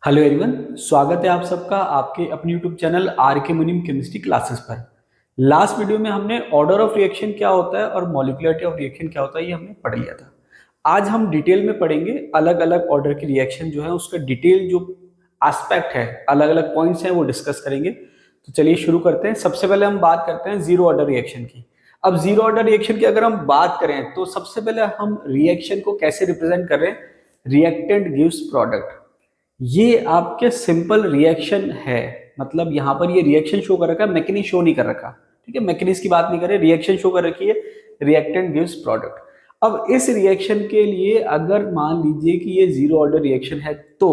Hello everyone, स्वागत है आप सबका आपके अपने यूट्यूब चैनल आर के मुनीम केमिस्ट्री क्लासेस पर। लास्ट वीडियो में हमने ऑर्डर ऑफ रिएक्शन क्या होता है और मॉलिक्यूलरिटी ऑफ रिएक्शन क्या होता है ये हमने पढ़ लिया था। आज हम डिटेल में पढ़ेंगे अलग अलग ऑर्डर की रिएक्शन जो है उसका डिटेल जो एस्पेक्ट है, अलग अलग पॉइंट्स हैं वो डिस्कस करेंगे। तो चलिए शुरू करते हैं। सबसे पहले हम बात करते हैं जीरो ऑर्डर रिएक्शन की। अब जीरो ऑर्डर रिएक्शन की अगर हम बात करें तो सबसे पहले हम रिएक्शन को कैसे रिप्रेजेंट कर रहे हैं। रिएक्टेंट गिव्स प्रोडक्ट, ये आपके सिंपल रिएक्शन है। मतलब यहां पर ये रिएक्शन शो कर रखा है, मैकेनिज्म शो नहीं कर रखा। ठीक है, मैकेनिज्म की बात नहीं कर रहे, रिएक्शन शो कर रखी है, रिएक्टेंट गिव्स प्रोडक्ट। अब इस रिएक्शन के लिए अगर मान लीजिए कि ये जीरो ऑर्डर रिएक्शन है तो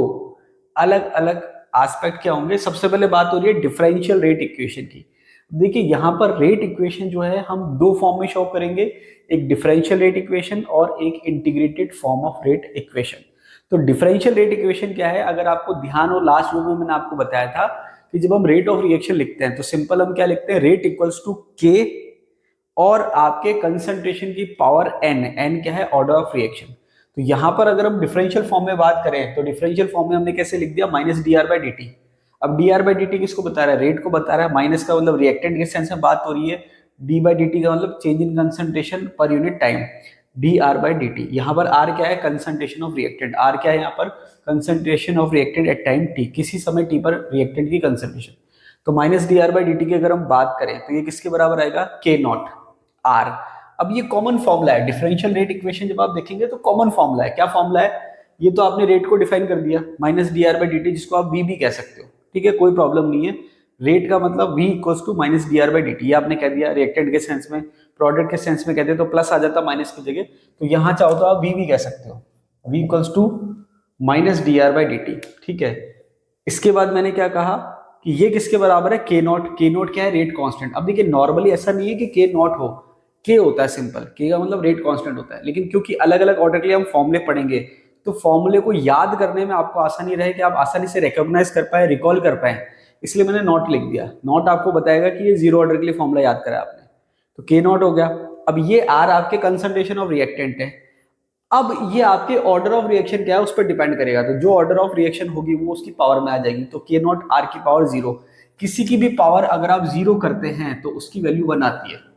अलग अलग एस्पेक्ट क्या होंगे। सबसे पहले बात हो रही है डिफरेंशियल रेट इक्वेशन की। देखिए यहां पर रेट इक्वेशन जो है हम दो फॉर्म में शो करेंगे, एक डिफरेंशियल रेट इक्वेशन और एक integrated form of rate equation. तो डिफरेंशियल रेट इक्वेशन क्या है, अगर आपको ध्यान हो लास्ट वीडियो में मैंने आपको बताया था कि जब हम रेट ऑफ रिएक्शन लिखते हैं तो सिंपल हम क्या लिखते हैं, रेट इक्वल्स टू के और आपके कंसंट्रेशन की पावर एन। एन क्या है, ऑर्डर ऑफ रिएक्शन। तो यहां पर अगर हम डिफरेंशियल फॉर्म में बात करें तो डिफरेंशियल फॉर्म में हमने कैसे लिख दिया, minus d are by d t. अब d are by d t किसको बता रहा है, रेट को बता रहा है। माइनस का मतलब रिएक्टेंट के सेंस में बात हो रही है, डी बाई डी टी का मतलब change in concentration per unit time, D R by d T. यहाँ पर आर क्या है, कंसंट्रेशन ऑफ रिएक्टेंट। आर क्या है यहाँ पर, concentration of reactant at time T, किसी समय टी पर रिएक्टेंट की कंसंट्रेशन। तो minus d are by d T की अगर हम बात करें तो ये किसके बराबर आएगा, के नॉट आर। अब ये कॉमन फॉर्मूला है, डिफरेंशियल रेट इक्वेशन जब आप देखेंगे तो कॉमन फॉर्मूला है। क्या फॉर्मूला है, ये तो आपने रेट को डिफाइन कर दिया, minus d are by d T, जिसको आप वी भी कह सकते हो। ठीक है, कोई प्रॉब्लम नहीं है। रेट का मतलब v equals to minus d are by d t, ये आपने कह दिया। रिएक्टेंट के सेंस में, प्रोडक्ट के सेंस में कहते हैं तो प्लस आ जाता माइनस की जगह, तो यहाँ चाहो तो आप v भी कह सकते हो, v equals to minus d are by d t. ठीक है, इसके बाद मैंने क्या कहा कि ये किसके बराबर है, के नॉट। के नॉट क्या है, रेट कांस्टेंट। अब देखिए नॉर्मली ऐसा नहीं है कि के नॉट हो, के होता है सिंपल, के का मतलब रेट कांस्टेंट होता है। लेकिन क्योंकि अलग अलग ऑर्डर के लिए हम फॉर्मूले पढ़ेंगे तो फॉर्मूले को याद करने में आपको आसानी रहे कि आप आसानी से रिकॉग्नाइज कर पाए, रिकॉल कर पाए, इसलिए मैंने नॉट लिख दिया। नॉट आपको बताएगा कि ये जीरो ऑर्डर के लिए फॉर्मूला याद करा आपने, तो के नॉट हो गया। अब ये आर आपके कंसंट्रेशन ऑफ रिएक्टेंट है। अब ये आपके ऑर्डर ऑफ रिएक्शन क्या है उस पर डिपेंड करेगा, तो जो ऑर्डर ऑफ रिएक्शन होगी वो उसकी पावर में आ जाएगी। तो के नॉट आर की पावर जीरो, किसी की भी पावर अगर आप जीरो करते हैं तो उसकी वैल्यू वन आती है।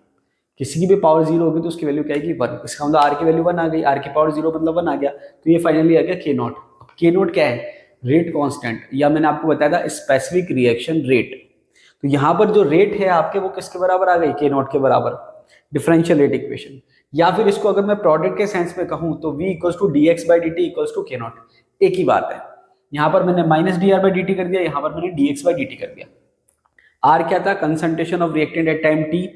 किसी की भी पावर जीरो होगी तो उसकी वैल्यू क्या आएगी, वन। इसका मतलब आर की वैल्यू वन आ गई, आर की पावर जीरो मतलब वन आ गया, तो ये फाइनली आ गया के नॉट। के नॉट क्या है, रेट कांस्टेंट, या मैंने आपको बताया था स्पेसिफिक रिएक्शन रेट। तो यहाँ पर जो रेट है आपके वो किसके बराबर आ गई, के नॉट के बराबर, डिफरेंशियल रेट इक्वेशन। या फिर इसको अगर मैं प्रोडक्ट के सेंस में कहूँ तो v equals to d x by d t equals to k naught, एक ही बात है। यहाँ पर मैंने minus d are by d t कर दिया, यहाँ पर मैंने d x by d t कर दिया। आर क्या था, concentration of reactant at time t,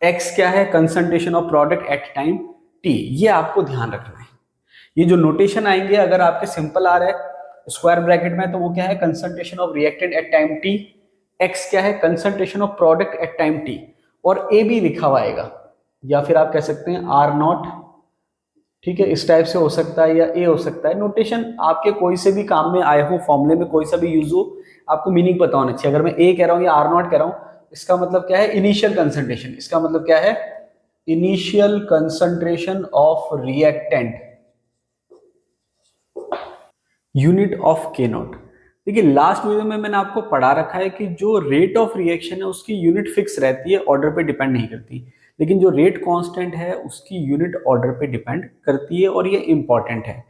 x क्या है, concentration of product at time t. ये आपको ध्यान रखना है। ये जो नोटेशन आएंगे अगर आपके सिंपल आ रहा है स्क्वायर ब्रैकेट में तो वो क्या है, concentration of reactant at time t, x क्या है, concentration of product at time T, और ए भी लिखा हुआ आएगा, या फिर आप कह सकते हैं आर नॉट। ठीक है, इस टाइप से हो सकता है या ए हो सकता है। नोटेशन आपके कोई से भी काम में आए हो, फॉर्मूले में कोई सा भी यूज हो, आपको मीनिंग पता होना चाहिए। अगर मैं ए कह रहा हूँ या आर नॉट कह रहा हूँ, इसका मतलब क्या है, इनिशियल कंसंट्रेशन। इसका मतलब क्या है, initial concentration of reactant unit of के नॉट। देखिए लास्ट वीडियो में मैंने आपको पढ़ा रखा है कि जो रेट ऑफ रिएक्शन है उसकी यूनिट फिक्स रहती है, ऑर्डर पे डिपेंड नहीं करती। लेकिन जो रेट कांस्टेंट है उसकी यूनिट ऑर्डर पे डिपेंड करती है, और ये इंपॉर्टेंट है।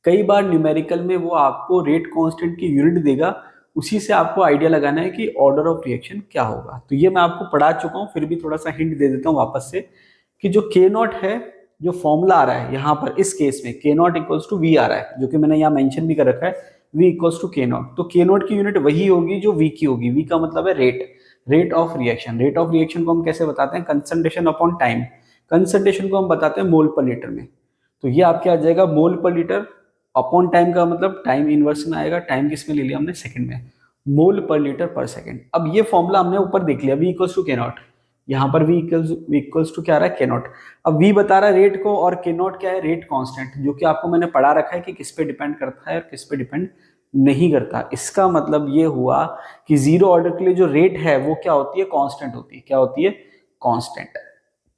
कई बार न्यूमेरिकल में वो आपको रेट कांस्टेंट की यूनिट देगा, उसी से आपको आइडिया लगाना है कि ऑर्डर ऑफ रिएक्शन क्या होगा। तो ये मैं आपको पढ़ा चुका हूँ, फिर भी थोड़ा सा हिंट दे देता हूँ वापस से कि जो के नॉट है, जो फॉर्मूला आ रहा है यहाँ पर इस केस में के नॉट इक्वल्स टू वी आ रहा है, जो कि मैंने यहाँ मेंशन भी कर रखा है, v equals to k naught. तो के नॉट की यूनिट वही होगी जो v की होगी। v का मतलब है rate, rate of reaction. Rate of reaction को हम कैसे बताते हैं, कंसंट्रेशन अपॉन टाइम। कंसंट्रेशन को हम बताते हैं मोल पर लीटर में। तो ये आपके आ जाएगा मोल पर लीटर, अपॉन टाइम का मतलब टाइम इनवर्स में आएगा। टाइम किस में ले लिया हमने, सेकंड में, मोल पर लीटर पर सेकंड। अब ये फॉर्मूला हमने ऊपर देख लिया, v equals to k not. यहाँ पर v इक्वल्स टू क्या आ रहा है, के नॉट। अब v बता रहा है रेट को, और के नॉट क्या है, रेट कांस्टेंट, जो कि आपको मैंने पढ़ा रखा है कि किस पे डिपेंड करता है और किस पे डिपेंड नहीं करता। इसका मतलब ये हुआ कि जीरो ऑर्डर के लिए जो रेट है वो क्या होती है, कांस्टेंट होती है। क्या होती है, कांस्टेंट।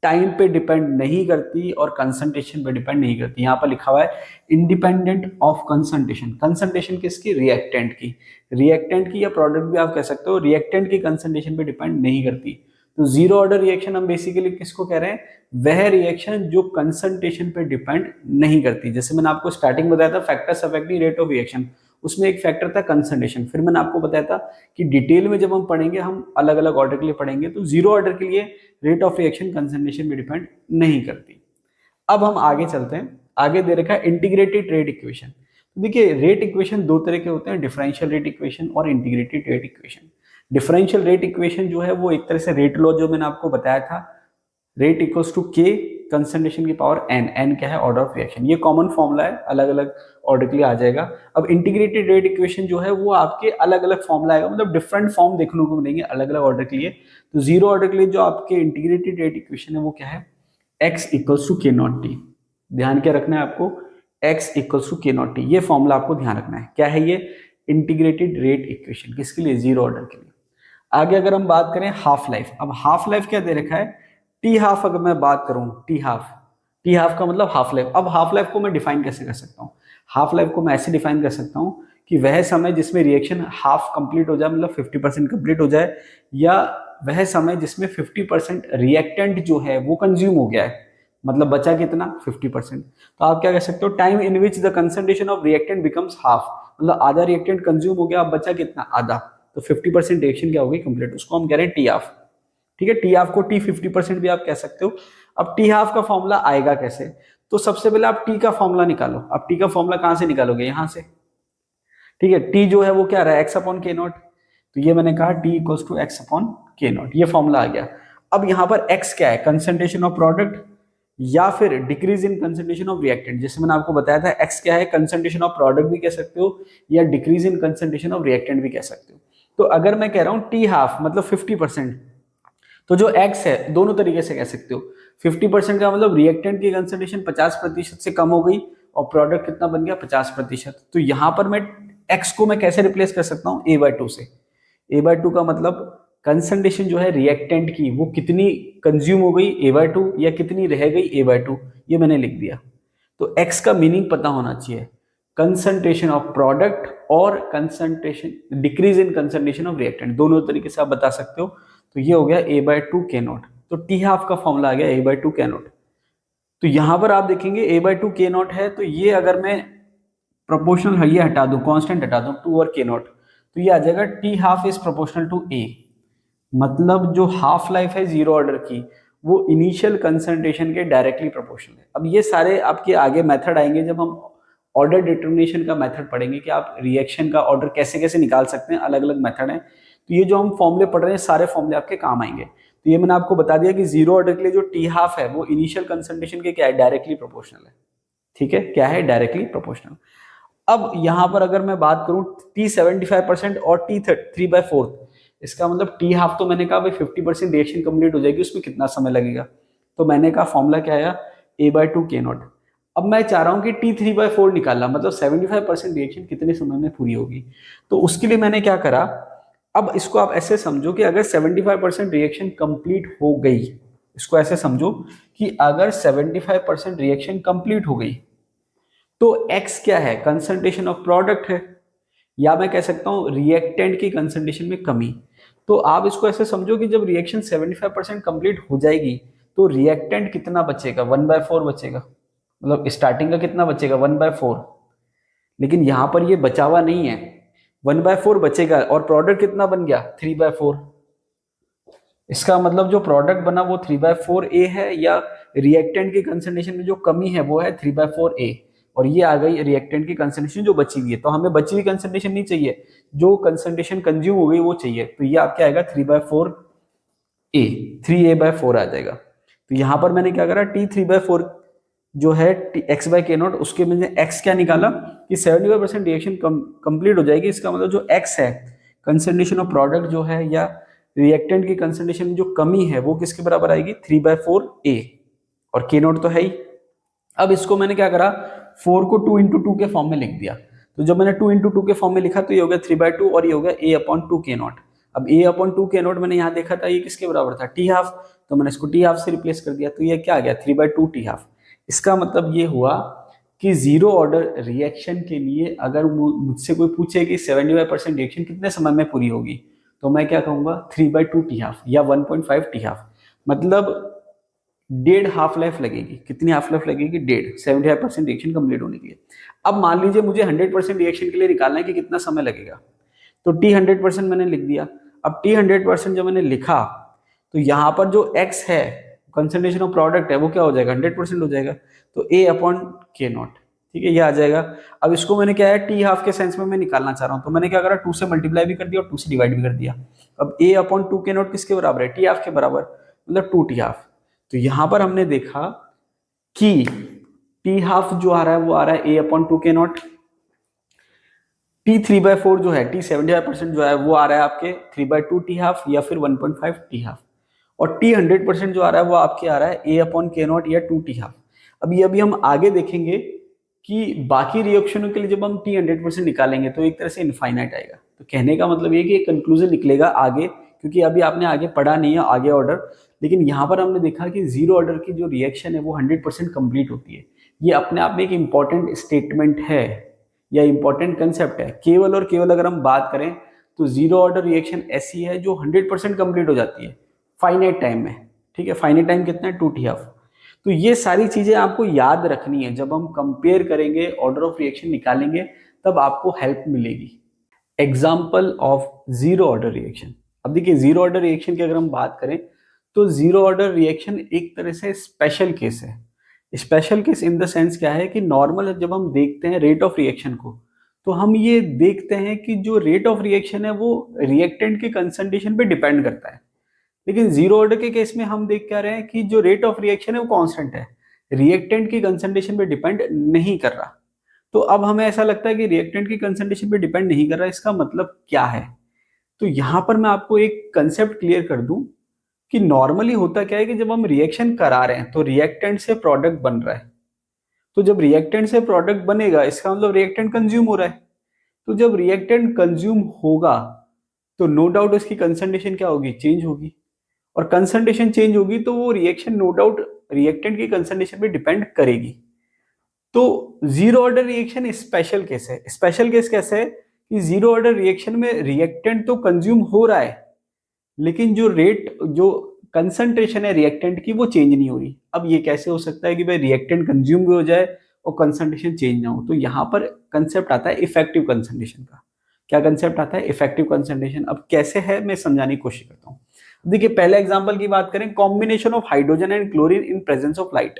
टाइम पे डिपेंड नहीं करती और कंसंट्रेशन पे डिपेंड नहीं करती। यहाँ पर लिखा हुआ है इंडिपेंडेंट ऑफ कंसंट्रेशन। कंसंट्रेशन किसकी? रिएक्टेंट की। रिएक्टेंट की या प्रोडक्ट भी आप कह सकते हो, रिएक्टेंट की कंसंट्रेशन पे डिपेंड नहीं करती। तो जीरो ऑर्डर रिएक्शन हम बेसिकली किसको कह रहे हैं? वह रिएक्शन जो कंसंट्रेशन पे डिपेंड नहीं करती। जैसे मैंने आपको स्टार्टिंग बताया था factors affecting rate of reaction, उसमें एक फैक्टर था कंसंट्रेशन। फिर मैंने आपको बताया था कि डिटेल में जब हम पढ़ेंगे हम अलग अलग ऑर्डर के लिए पढ़ेंगे, तो जीरो ऑर्डर के लिए रेट ऑफ रिएक्शन कंसंट्रेशन पे डिपेंड नहीं करती। अब हम आगे चलते हैं। आगे दे रखा है इंटीग्रेटेड रेट इक्वेशन। देखिए रेट इक्वेशन दो तरह के होते हैं, डिफरेंशियल रेट इक्वेशन और integrated rate equation. Differential rate equation जो है वो एक तरह से रेट लॉ जो मैंने आपको बताया था, रेट इक्वल्स टू के कंसंट्रेशन की पावर एन। एन क्या है? Order of reaction. ये कॉमन फॉर्मूला है, अलग अलग ऑर्डर के लिए आ जाएगा। अब इंटीग्रेटेड रेट इक्वेशन जो है वो आपके अलग अलग फॉर्मूला आएगा, मतलब डिफरेंट फॉर्म देखने को मिलेंगे अलग अलग ऑर्डर के लिए। तो जीरो ऑर्डर के लिए जो आपके इंटीग्रेटेड रेट इक्वेशन है वो क्या है? X equals to k not T. ध्यान क्या रखना है आपको? X equals to k not T, ये फॉर्मूला आपको ध्यान रखना है। क्या है ये? Integrated rate equation. किसके लिए? जीरो ऑर्डर के लिए। आगे अगर हम बात करें हाफ लाइफ, अब हाफ लाइफ क्या दे रखा है? T half. अगर मैं बात करूं टी हाफ, टी हाफ का मतलब हाफ लाइफ। अब हाफ लाइफ को मैं डिफाइन कैसे कर सकता हूं? हाफ लाइफ को मैं ऐसे डिफाइन कर सकता हूं कि वह समय जिसमें रिएक्शन हाफ कंप्लीट हो जाए, मतलब 50% कंप्लीट हो जाए, या वह समय जिसमें 50% रिएक्टेंट जो है वो कंज्यूम हो गया है, मतलब बचा कितना? 50%। तो आप क्या कह सकते हो? Time in which the concentration of reactant becomes half, मतलब आधा रिएक्टेंट कंज्यूम हो गया, अब बचा कितना? आधा। तो 50% रिएक्शन क्या होगी? कंप्लीट। उसको हम कह रहे हैं टी हाफ। ठीक है, टी हाफ को टी 50% भी आप कह सकते हो। अब टी हाफ का फॉर्मूला आएगा कैसे? तो सबसे पहले आप टी का फॉर्मूला निकालो। अब टी का फॉर्मूला कहां से निकालोगे? यहां से। ठीक है, टी जो है वो क्या रहा है? X upon k naught. तो ये मैंने कहा t equals to x upon k naught, ये फॉर्मूला आ गया। अब यहां पर एक्स क्या है? कंसंट्रेशन ऑफ प्रोडक्ट या फिर decrease in concentration of reactant. जैसे मैंने आपको बताया था एक्स क्या है? कंसंट्रेशन ऑफ प्रोडक्ट भी कह सकते हो या decrease in concentration of reactant भी कह सकते हो। तो अगर मैं कह रहा हूं टी हाफ मतलब 50%, तो जो एक्स है दोनों तरीके से कह सकते हो। 50% का मतलब रिएक्टेंट की कंसंट्रेशन 50% से कम हो गई और प्रोडक्ट कितना बन गया? 50%। तो यहां पर मैं एक्स को मैं कैसे रिप्लेस कर सकता हूं? a/2 से। a/2 का मतलब कंसंट्रेशन जो है रिएक्टेंट की वो कितनी कंज्यूम हो गई? a/2, या कितनी रह गई? a/2। ये मैंने लिख दिया। तो एक्स का मीनिंग पता होना चाहिए, कंसंट्रेशन ऑफ प्रोडक्ट और concentration decrease in concentration of reactant, दोनों तरीके से आप बता सकते हो। तो ये हो गया a/2 के नॉट। तो टी हाफ का फॉर्मूला आ गया a/2 के नॉट। तो यहां पर आप देखेंगे a/2 के नॉट है, तो ये अगर मैं प्रोपोर्शनल ये हटा दूं, कांस्टेंट हटा दूं, 2 और के नॉट, तो ये आ जाएगा t half is proportional to a. मतलब जो हाफ लाइफ है जीरो ऑर्डर की वो इनिशियल कंसंट्रेशन के डायरेक्टली प्रोपोर्शनल है। अब ये सारे आपके आगे मेथड आएंगे जब हम ऑर्डर डिटर्मिनेशन का मेथड पढ़ेंगे कि आप रिएक्शन का ऑर्डर कैसे कैसे निकाल सकते हैं, अलग अलग मेथड हैं। तो ये जो हम फॉर्मूले पढ़ रहे हैं सारे फॉर्मूले आपके काम आएंगे। तो ये मैंने आपको बता दिया कि जीरो ऑर्डर के लिए जो टी हाफ है वो इनिशियल कंसंट्रेशन के क्या है? डायरेक्टली प्रोपोर्शनल है। ठीक है, क्या है? Directly proportional. अब यहां पर अगर मैं बात करूं टी 75% और टी 3/4, इसका मतलब टी हाफ तो मैंने कहा भाई 50% रिएक्शन कंप्लीट हो जाएगी, उसमें कितना समय लगेगा? तो मैंने कहा फॉर्मूला क्या आया? a/2 के नॉट। अब मैं चाह रहा हूं कि टी 3/4 निकालना, मतलब 75% रिएक्शन कितने समय में पूरी होगी। तो उसके लिए मैंने क्या करा, अब इसको आप ऐसे समझो कि अगर 75% रिएक्शन कंप्लीट हो गई, इसको ऐसे समझो कि अगर 75% रिएक्शन कंप्लीट हो गई तो x क्या है? कंसंट्रेशन ऑफ प्रोडक्ट है, या मैं कह सकता हूं रिएक्टेंट की कंसंट्रेशन में कमी। तो आप इसको ऐसे समझो कि जब रिएक्शन 75% कंप्लीट हो जाएगी तो रिएक्टेंट कितना बचेगा? 1/4 बचेगा, मतलब स्टार्टिंग का कितना बचेगा? 1/4। लेकिन यहां पर ये बचा हुआ नहीं है, 1/4 बचेगा और प्रोडक्ट कितना बन गया? 3/4। इसका मतलब जो प्रोडक्ट बना वो 3/4 ए है, या रिएक्टेंट की कंसंट्रेशन में जो कमी है वो है 3/4 ए, और ये आ गई रिएक्टेंट की कंसंट्रेशन जो बची हुई है। तो हमें बची हुई कंसंट्रेशन नहीं चाहिए, जो कंसंट्रेशन कंज्यूम हो गई वो चाहिए। तो ये आपके आएगा 3/4 ए, 3a/4 आ जाएगा। तो यहां पर मैंने क्या करा, t3/4 जो है x बाय के नॉट, उसके मैंने x क्या निकाला कि 75% रिएक्शन कंप्लीट हो जाएगी। इसका मतलब जो x है कंसंट्रेशन ऑफ प्रोडक्ट जो है या रिएक्टेंट की कंसंट्रेशन में जो कमी है वो किसके बराबर आएगी? 3/4 ए, और के नॉट तो है ही। अब इसको मैंने क्या करा, 4 को 2 into 2 के फॉर्म में लिख दिया। तो जब मैंने 2 into 2 के फॉर्म में लिखा तो ये हो गया 3/2 और ये हो गया a/2 के नॉट। अब a/2 के नॉट मैंने यहाँ देखा था ये किसके बराबर था? T half. तो मैंने इसको टी हाफ से रिप्लेस कर दिया, तो ये क्या आ गया 3/2 टी हाफ। इसका मतलब ये हुआ कि जीरो ऑर्डर रिएक्शन के लिए अगर मुझसे कोई पूछे कि 75% रिएक्शन कितने समय में पूरी होगी, तो मैं क्या कहूंगा 3/2 टी हाफ या 1.5 टी हाफ, मतलब डेढ़ हाफ लाइफ लगेगी। कितनी हाफ लाइफ लगेगी? डेढ़। 75% रिएक्शन कंप्लीट होने के लिए। अब मान लीजिए मुझे 100% रिएक्शन के लिए निकालना है कि कितना समय लगेगा, तो टी 100% मैंने लिख दिया। अब टी 100% जब मैंने लिखा तो यहाँ पर जो एक्स है कंसंट्रेशन ऑफ प्रोडक्ट है वो क्या हो जाएगा 100% हो जाएगा, तो ए अपॉन के नॉट। ठीक है, ये आ जाएगा। अब इसको मैंने क्या है टी हाफ के सेंस में मैं निकालना चाह रहा हूँ, तो मैंने क्या करा 2 से मल्टीप्लाई भी कर दिया और 2 से डिवाइड भी कर दिया। अब ए अपॉन 2 के नॉट किसके बराबर है? टी हाफ के बराबर, मतलब 2 टी हाफ। तो यहां पर हमने देखा कि टी हाफ जो आ रहा है वो आ रहा है ए अपॉन 2 के नॉट। टी 3/4 जो है, टी 75% जो है वो आ रहा है आपके 3/2 टी हाफ या फिर 1.5 टी हाफ। और टी 100% जो आ रहा है वो आपके आ रहा है ए अपॉन के नॉट या 2 टी हाफ। अभी हम आगे देखेंगे कि बाकी रिएक्शनों के लिए जब हम टी 100% निकालेंगे तो एक तरह से इनफाइनाइट आएगा। तो कहने का मतलब ये कि एक कंक्लूजन निकलेगा आगे, क्योंकि अभी आपने आगे पढ़ा नहीं है आगे ऑर्डर, लेकिन यहाँ पर हमने देखा कि जीरो ऑर्डर की जो रिएक्शन है वो 100% कंप्लीट होती है। ये अपने आप में एक इंपॉर्टेंट स्टेटमेंट है या इंपॉर्टेंट कंसेप्ट है। केवल और केवल अगर हम बात करें तो जीरो ऑर्डर रिएक्शन ऐसी है जो 100% कंप्लीट हो जाती है फाइनाइट टाइम में। ठीक है, फाइनाइट टाइम कितना है 2 टी हाफ। तो ये सारी चीजें आपको याद रखनी है, जब हम कंपेयर करेंगे ऑर्डर ऑफ रिएक्शन निकालेंगे तब आपको हेल्प मिलेगी। Example of zero order reaction. अब देखिए जीरो ऑर्डर रिएक्शन की अगर हम बात करें तो जीरो ऑर्डर रिएक्शन एक तरह से स्पेशल केस है। Special case in the sense क्या है कि नॉर्मल जब हम देखते हैं रेट ऑफ रिएक्शन को, तो हम ये देखते हैं कि जो रेट ऑफ रिएक्शन है वो रिएक्टेंट के कंसंट्रेशन पे डिपेंड करता है। लेकिन जीरो ऑर्डर के केस में हम देख क्या रहे हैं कि जो रेट ऑफ रिएक्शन है वो कांस्टेंट है, रिएक्टेंट की कंसंट्रेशन पे डिपेंड नहीं कर रहा। तो अब हमें ऐसा लगता है कि रिएक्टेंट की कंसंट्रेशन पे डिपेंड नहीं कर रहा, इसका मतलब क्या है? तो यहां पर मैं आपको एक कंसेप्ट क्लियर कर दूं कि नॉर्मली होता क्या है कि जब हम रिएक्शन करा रहे हैं तो रिएक्टेंट से प्रोडक्ट बन रहा है। तो जब रिएक्टेंट से प्रोडक्ट बनेगा इसका मतलब रिएक्टेंट कंज्यूम हो रहा है। तो जब रिएक्टेंट कंज्यूम होगा तो नो डाउट उसकी कंसंट्रेशन क्या होगी? चेंज होगी। और कंसंट्रेशन चेंज होगी तो वो रिएक्शन नो डाउट रिएक्टेंट की कंसंट्रेशन पे डिपेंड करेगी। तो zero order reaction special case है। स्पेशल केस कैसे है कि जीरो ऑर्डर रिएक्शन में रिएक्टेंट तो कंज्यूम हो रहा है लेकिन जो कंसंट्रेशन है रिएक्टेंट की वो चेंज नहीं हो रही। अब ये कैसे हो सकता है कि भाई रिएक्टेंट कंज्यूम भी हो जाए और कंसंट्रेशन चेंज ना हो? तो यहाँ पर कंसेप्ट आता है इफेक्टिव कंसंट्रेशन का। क्या कंसेप्ट आता है? Effective concentration. अब कैसे है मैं समझाने की कोशिश करता हूँ। देखिए पहले एग्जांपल की बात करें, combination of hydrogen and chlorine in presence of light.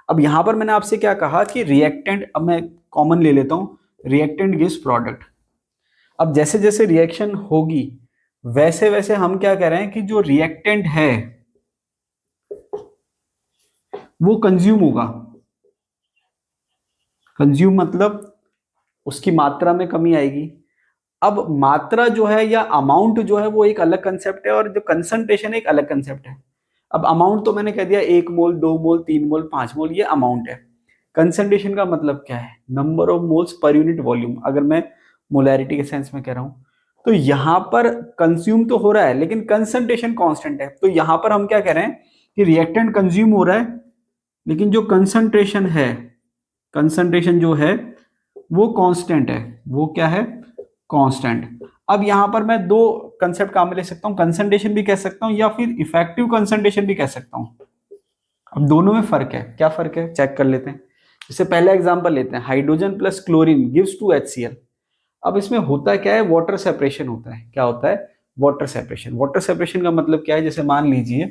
अब यहां पर मैंने आपसे क्या कहा कि रिएक्टेंट, अब मैं कॉमन ले लेता हूं, रिएक्टेंट गिव्स प्रोडक्ट। अब जैसे जैसे रिएक्शन होगी वैसे वैसे हम क्या कह रहे हैं कि जो रिएक्टेंट है वो कंज्यूम होगा। कंज्यूम मतलब उसकी मात्रा में कमी आएगी। अब मात्रा जो है या अमाउंट जो है वो एक अलग कंसेप्ट है और जो कंसंट्रेशन एक अलग कंसेप्ट है। अब अमाउंट तो मैंने कह दिया 1 मोल 2 मोल 3 मोल 5 मोल, ये अमाउंट है। कंसंट्रेशन का मतलब क्या है? Number of moles per unit volume, अगर मैं मोलैरिटी के सेंस में कह रहा हूं। तो यहां पर कंज्यूम तो हो रहा है लेकिन कंसंट्रेशन कांस्टेंट है। तो यहां पर हम क्या कह रहे हैं कि रिएक्टेंट कंज्यूम हो रहा है लेकिन जो कंसंट्रेशन है, कंसंट्रेशन जो है वो कांस्टेंट है। वो क्या है? कांस्टेंट। अब यहां पर मैं दो कंसेप्ट काम में ले सकता हूं, कंसंट्रेशन भी कह सकता हूं या फिर इफेक्टिव कंसंट्रेशन भी कह सकता हूं। अब दोनों में फर्क है। क्या फर्क है चेक कर लेते हैं। इससे पहले एग्जांपल लेते हैं, hydrogen plus chlorine gives 2 HCl। अब इसमें होता क्या है? वाटर सेपरेशन होता है। क्या होता है? Water separation. वाटर सेपरेशन का मतलब क्या है? जैसे मान लीजिए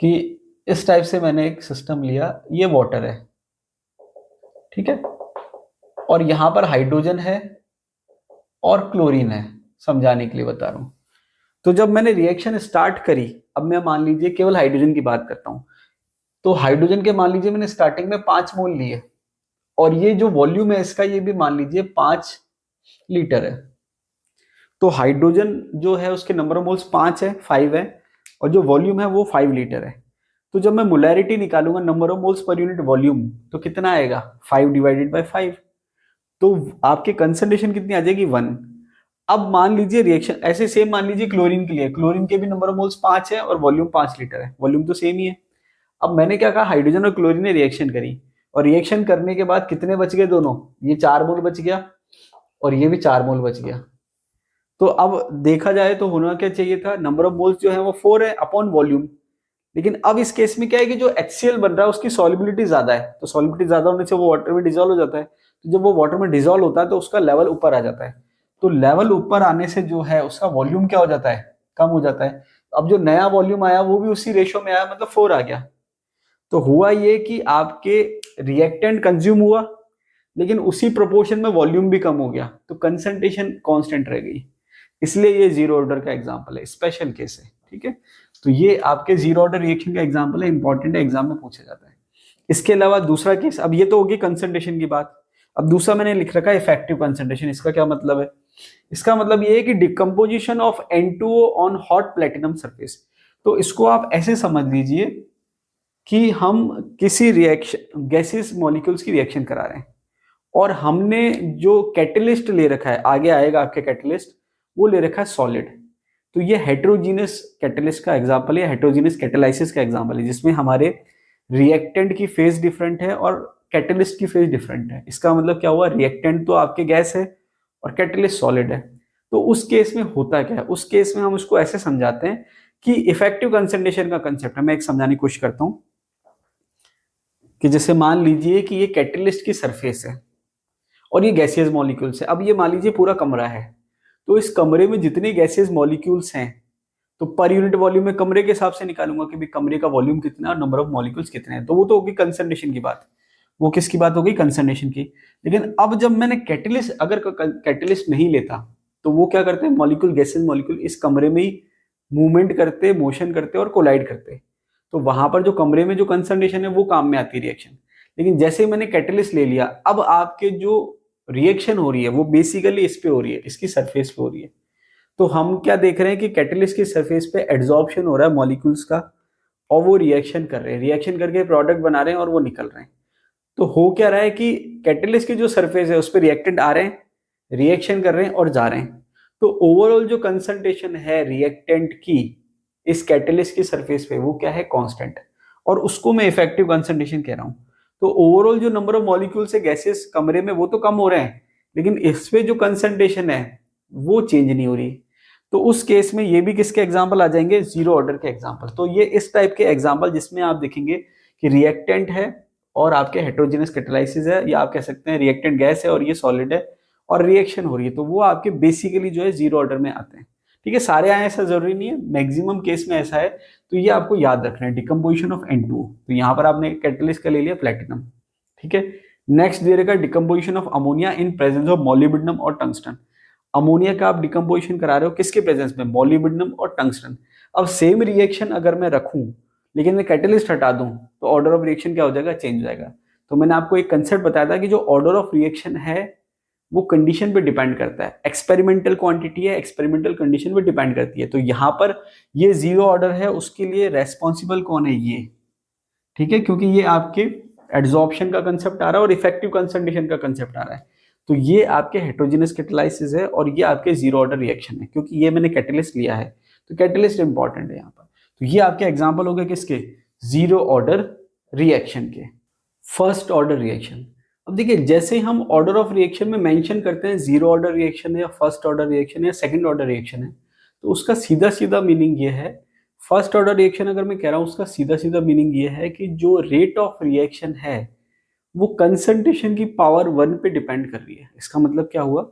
कि इस टाइप से मैंने एक सिस्टम लिया, ये वाटर है, ठीक है, और यहां पर हाइड्रोजन है और क्लोरीन है, समझाने के लिए बता रहा हूं। तो जब मैंने रिएक्शन स्टार्ट करी, अब मैं मान लीजिए केवल हाइड्रोजन की बात करता हूं, तो हाइड्रोजन के मान लीजिए मैंने स्टार्टिंग में 5 मोल लिए और ये जो वॉल्यूम है इसका ये भी मान लीजिए 5 लीटर है। तो हाइड्रोजन जो है उसके नंबर ऑफ मोल्स 5 है, 5 है, और जो वॉल्यूम है वो 5 लीटर है। तो जब मैं मोलैरिटी निकालूंगा, number of moles per unit volume, तो कितना आएगा? 5 डिवाइडेड बाय 5। तो आपके कंसंट्रेशन कितनी आ जाएगी? 1। अब मान लीजिए रिएक्शन ऐसे सेम मान लीजिए क्लोरीन के लिए, क्लोरीन के भी नंबर ऑफ मोल्स 5 है और वॉल्यूम 5 लीटर है, वॉल्यूम तो सेम ही है। अब मैंने क्या कहा, हाइड्रोजन और क्लोरीन ने रिएक्शन करी और रिएक्शन करने के बाद कितने बच गए दोनों, ये 4 मोल बच गया और ये भी 4 मोल बच गया। तो अब देखा जाए तो होना क्या चाहिए था, नंबर ऑफ मोल्स जो है वो 4 है अपॉन वॉल्यूम। लेकिन अब इस केस में क्या है कि जो HCl बन रहा है उसकी सॉल्युबिलिटी ज्यादा है, तो सॉल्युबिलिटी ज्यादा होने से वो वाटर में डिजोल्व हो जाता है। तो जब वो वाटर में डिजोल्व होता है तो उसका लेवल ऊपर आ जाता है। तो लेवल ऊपर आने से जो है उसका वॉल्यूम क्या हो जाता है, कम हो जाता है। अब जो नया वॉल्यूम आया वो भी उसी रेशियो में आया, मतलब 4 आ गया। तो हुआ ये कि आपके रिएक्टेंट कंज्यूम हुआ लेकिन उसी प्रोपोर्शन में वॉल्यूम भी कम हो गया, तो कंसंट्रेशन कांस्टेंट रह गई। इसलिए ये जीरो ऑर्डर का एग्जांपल है, स्पेशल केस है। ठीक है, तो ये आपके जीरो ऑर्डर रिएक्शन का एग्जांपल है, इंपॉर्टेंट है, एग्जाम में पूछा जाता है। इसके अलावा दूसरा केस, अब ये तो होगी कंसंट्रेशन की बात। अब दूसरा मैंने लिख रखा है इफेक्टिव कंसंट्रेशन। इसका क्या मतलब है, इसका मतलब ये है कि decomposition of N2O on hot platinum surface. तो इसको आप ऐसे समझ लीजिए कि हम किसी रिएक्शन गैसेस मॉलिक्यूल्स की रिएक्शन करा रहे हैं और हमने जो कैटलिस्ट ले रखा है, आगे आएगा आपके कैटलिस्ट, वो ले रखा है सॉलिड। तो ये हेट्रोजीनस कैटलिस्ट का एग्जांपल है, हेट्रोजीनस कैटेलाइसिस का एग्जांपल है, जिसमें हमारे रिएक्टेंट की फेज डिफरेंट है और कैटलिस्ट की फेज डिफरेंट है। इसका मतलब क्या हुआ, रिएक्टेंट तो आपके गैस है और कैटलिस्ट सॉलिड है। तो उस केस में होता क्या है, उस केस में हम उसको ऐसे समझाते हैं कि इफेक्टिव कंसंट्रेशन का कंसेप्ट है। मैं एक समझाने की कोशिश करता हूं कि जैसे मान लीजिए कि ये कैटलिस्ट की सरफेस है और ये गैसियस मॉलिक्यूल्स है। अब ये मान लीजिए पूरा कमरा है, तो इस कमरे में जितने गैसियस मॉलिक्यूल्स हैं, तो पर यूनिट वॉल्यूम में कमरे के हिसाब से निकालूंगा कि भाई कमरे का वॉल्यूम कितना है और नंबर ऑफ मॉलिक्यूल्स कितने हैं। तो वो तो होगी कंसंट्रेशन की बात, वो किसकी बात हो गई, कंसंट्रेशन की। लेकिन अब जब मैंने कैटलिस्ट, अगर कैटलिस्ट नहीं लेता, तो वो क्या करते हैं, मॉलिक्यूल, गैसियस मॉलिक्यूल इस कमरे में ही मूवमेंट करते, मोशन करते और कोलाइड करते। तो वहां पर जो कमरे में जो कंसंट्रेशन है वो काम में आती है रिएक्शन। लेकिन जैसे ही मैंने कैटलिस्ट ले लिया, अब आपके जो रिएक्शन हो रही है वो बेसिकली इस पे हो रही है, इसकी सरफेस पे हो रही है। तो हम क्या देख रहे हैं कि कैटलिस्ट की सरफेस पे एड्सॉर्प्शन हो रहा है मॉलिक्यूल्स का और वो रिएक्शन कर रहे हैं, रिएक्शन करके प्रोडक्ट बना रहे हैं और वो निकल रहे हैं। तो हो क्या रहा है कि कैटलिस्ट की जो सरफेस है उस पर रिएक्टेंट आ रहे हैं, रिएक्शन कर रहे हैं और जा रहे हैं। तो ओवरऑल जो कंसंट्रेशन है रिएक्टेंट की इस कैटलिस्ट की सरफेस पे वो क्या है, कांस्टेंट। और उसको मैं इफेक्टिव कंसंट्रेशन कह रहा हूं। तो ओवरऑल जो नंबर ऑफ मॉलिक्यूल्स है गैसेस कमरे में वो तो कम हो रहे हैं, लेकिन इस पे जो कंसंट्रेशन है वो चेंज नहीं हो रही। तो उस केस में ये भी किसके एग्जाम्पल आ जाएंगे, जीरो ऑर्डर के एग्जाम्पल। तो ये इस टाइप के एग्जाम्पल जिसमें आप देखेंगे कि रिएक्टेंट है और आपके हेट्रोजेनस कैटालाइसिस है, या आप कह सकते हैं रिएक्टेंट गैस है और ये सॉलिड है और रिएक्शन हो रही है, तो वो आपके बेसिकली जो है जीरो ऑर्डर में आते हैं। ठीक है, सारे आए ऐसा जरूरी नहीं है, मैक्सिमम केस में ऐसा है। तो ये आपको याद रखना है, डिकम्पोजिशन ऑफ N2O। तो यहाँ पर आपने कैटलिस्ट का ले लिया प्लेटिनम। ठीक है, नेक्स्ट दे रहेगा decomposition of ammonia in presence of molybdenum और टंगस्टन। अमोनिया का आप डिकम्पोजिशन करा रहे हो किसके प्रेजेंस में, मोलिब्डेनम और टंगस्टन। अब सेम रिएक्शन अगर मैं रखूं लेकिन मैं कैटलिस्ट हटा दूं तो ऑर्डर ऑफ रिएक्शन क्या हो जाएगा, चेंज हो जाएगा। तो मैंने आपको एक कंसेप्ट बताया था कि जो ऑर्डर ऑफ रिएक्शन है वो कंडीशन पे डिपेंड करता है, एक्सपेरिमेंटल क्वांटिटी है, एक्सपेरिमेंटल कंडीशन पे डिपेंड करती है। तो यहाँ पर ये जीरो ऑर्डर है, उसके लिए रेस्पॉन्सिबल कौन है, ये। ठीक है, क्योंकि ये आपके एड्सॉर्प्शन का कंसेप्ट आ रहा है और इफेक्टिव कंसंट्रेशन का कंसेप्ट आ रहा है। तो ये आपके हेट्रोजेनस कैटालाइसिस है और ये आपके जीरो ऑर्डर रिएक्शन है, क्योंकि ये मैंने कैटलिस्ट लिया है। तो कैटलिस्ट इंपॉर्टेंट है यहाँ पर। तो ये आपके एग्जाम्पल हो गए किसके, जीरो ऑर्डर रिएक्शन के। फर्स्ट ऑर्डर रिएक्शन, अब देखिए जैसे हम ऑर्डर ऑफ रिएक्शन में मेंशन करते हैं जीरो ऑर्डर रिएक्शन है या फर्स्ट ऑर्डर रिएक्शन है या सेकंड ऑर्डर रिएक्शन है, तो उसका सीधा सीधा मीनिंग ये है, फर्स्ट ऑर्डर रिएक्शन अगर मैं कह रहा हूं उसका सीधा सीधा मीनिंग ये है कि जो रेट ऑफ रिएक्शन है वो कंसंट्रेशन की पावर 1 पे डिपेंड कर रही है। इसका मतलब क्या हुआ,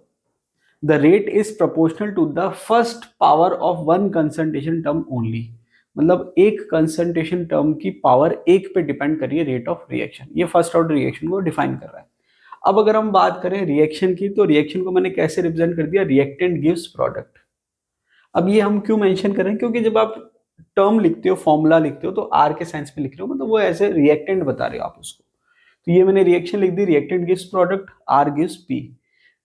the rate is proportional to the first power of one concentration term only. मतलब एक कंसंट्रेशन टर्म की पावर 1 पे डिपेंड कर रही है रेट ऑफ रिएक्शन। ये फर्स्ट ऑर्डर रिएक्शन को डिफाइन कर रहा है। अब अगर हम बात करें रिएक्शन की, तो रिएक्शन को मैंने कैसे रिप्रेजेंट कर दिया, रिएक्टेंट गिव्स प्रोडक्ट। अब ये हम क्यों मेंशन कर रहे हैं, क्योंकि जब आप टर्म लिखते हो, फॉर्मूला लिखते हो, तो आर के सेंस में लिख रहे हो, मतलब वो ऐसे रिएक्टेंट बता रहे हो आप उसको। तो ये मैंने रिएक्शन लिख दी, reactant gives product, r gives p.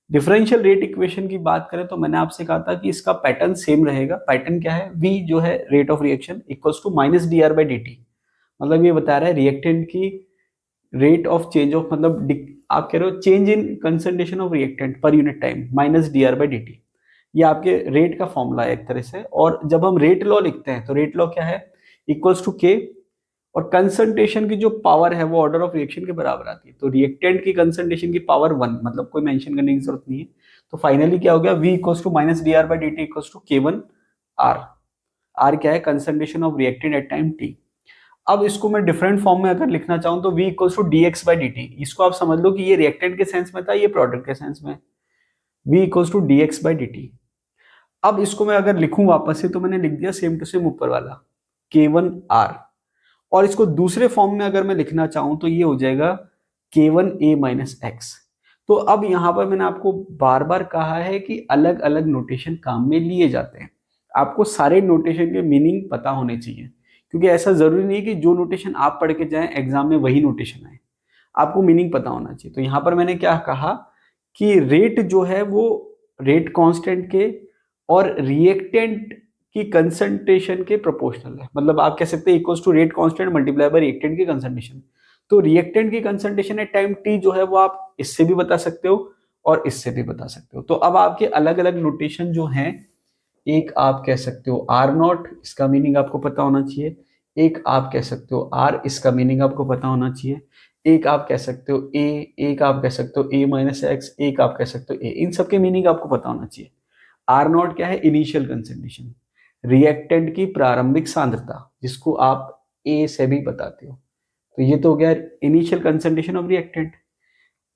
Differential rate equation की बात करें तो मैंने आपसे कहा था कि इसका पैटर्न सेम रहेगा। पैटर्न क्या है, v जो है rate of reaction equals to minus d are by d t. मतलब ये बता रहा है रिएक्टेंट की रेट ऑफ चेंज ऑफ, मतलब आप कह रहे हो change in concentration of reactant per unit time minus d are by d t. ये आपके रेट का फॉर्मूला है एक तरह से। और जब हम रेट लॉ लिखते हैं तो रेट लॉ क्या है, इक्वल्स टू के, और कंसंट्रेशन की जो पावर है वो ऑर्डर ऑफ रिएक्शन के बराबर आती है। तो रिएक्टेंट की कंसंट्रेशन की पावर 1, मतलब कोई मेंशन करने की जरूरत नहीं है। तो फाइनली क्या हो गया, V equals to minus d are by d t equals to K1 R। R क्या है, concentration of reactant at time t। अब इसको मैं डिफरेंट फॉर्म में अगर लिखना चाहूं तो V equals to d x by d t. इसको आप समझ लो कि ये रिएक्टेंट के सेंस में था, ये प्रोडक्ट के सेंस में। V equals to d x by d t. अब इसको मैं अगर लिखूं वापस से तो मैंने लिख दिया सेम टू सेम ऊपर वाला K1 R। और इसको दूसरे फॉर्म में अगर मैं लिखना चाहूं तो ये हो जाएगा K1 A माइनस एक्स। तो अब यहां पर मैंने आपको बार बार कहा है कि अलग अलग नोटेशन काम में लिए जाते हैं। आपको सारे नोटेशन के मीनिंग पता होने चाहिए, क्योंकि ऐसा जरूरी नहीं है कि जो नोटेशन आप पढ़ के जाएं एग्जाम में वही नोटेशन आए, आपको मीनिंग पता होना चाहिए। तो यहां पर मैंने क्या कहा कि रेट जो है वो रेट कांस्टेंट के और रिएक्टेंट की कंसंट्रेशन के प्रोपोर्शनल है। मतलब आप कह सकते हैं equals to rate constant multiply by reactant की कंसंट्रेशन। तो रिएक्टेंट की कंसंट्रेशन एट टाइम टी जो है वो आप इससे भी बता सकते हो और इससे भी बता सकते हो। तो अब आपके अलग अलग नोटेशन जो हैं, एक आप कह सकते हो आर नॉट, इसका मीनिंग आपको पता होना चाहिए। एक आप कह सकते हो आर, इसका मीनिंग आपको पता होना चाहिए। एक आप कह सकते हो ए, एक आप कह सकते हो ए माइनस एक्स, एक आप कह सकते हो ए। इन सबके मीनिंग आपको पता होना चाहिए। आर नॉट क्या है, इनिशियल कंसंट्रेशन, रिएक्टेंट की प्रारंभिक सांद्रता, जिसको आप ए से भी बताते हो। तो ये तो हो गया initial concentration of reactant.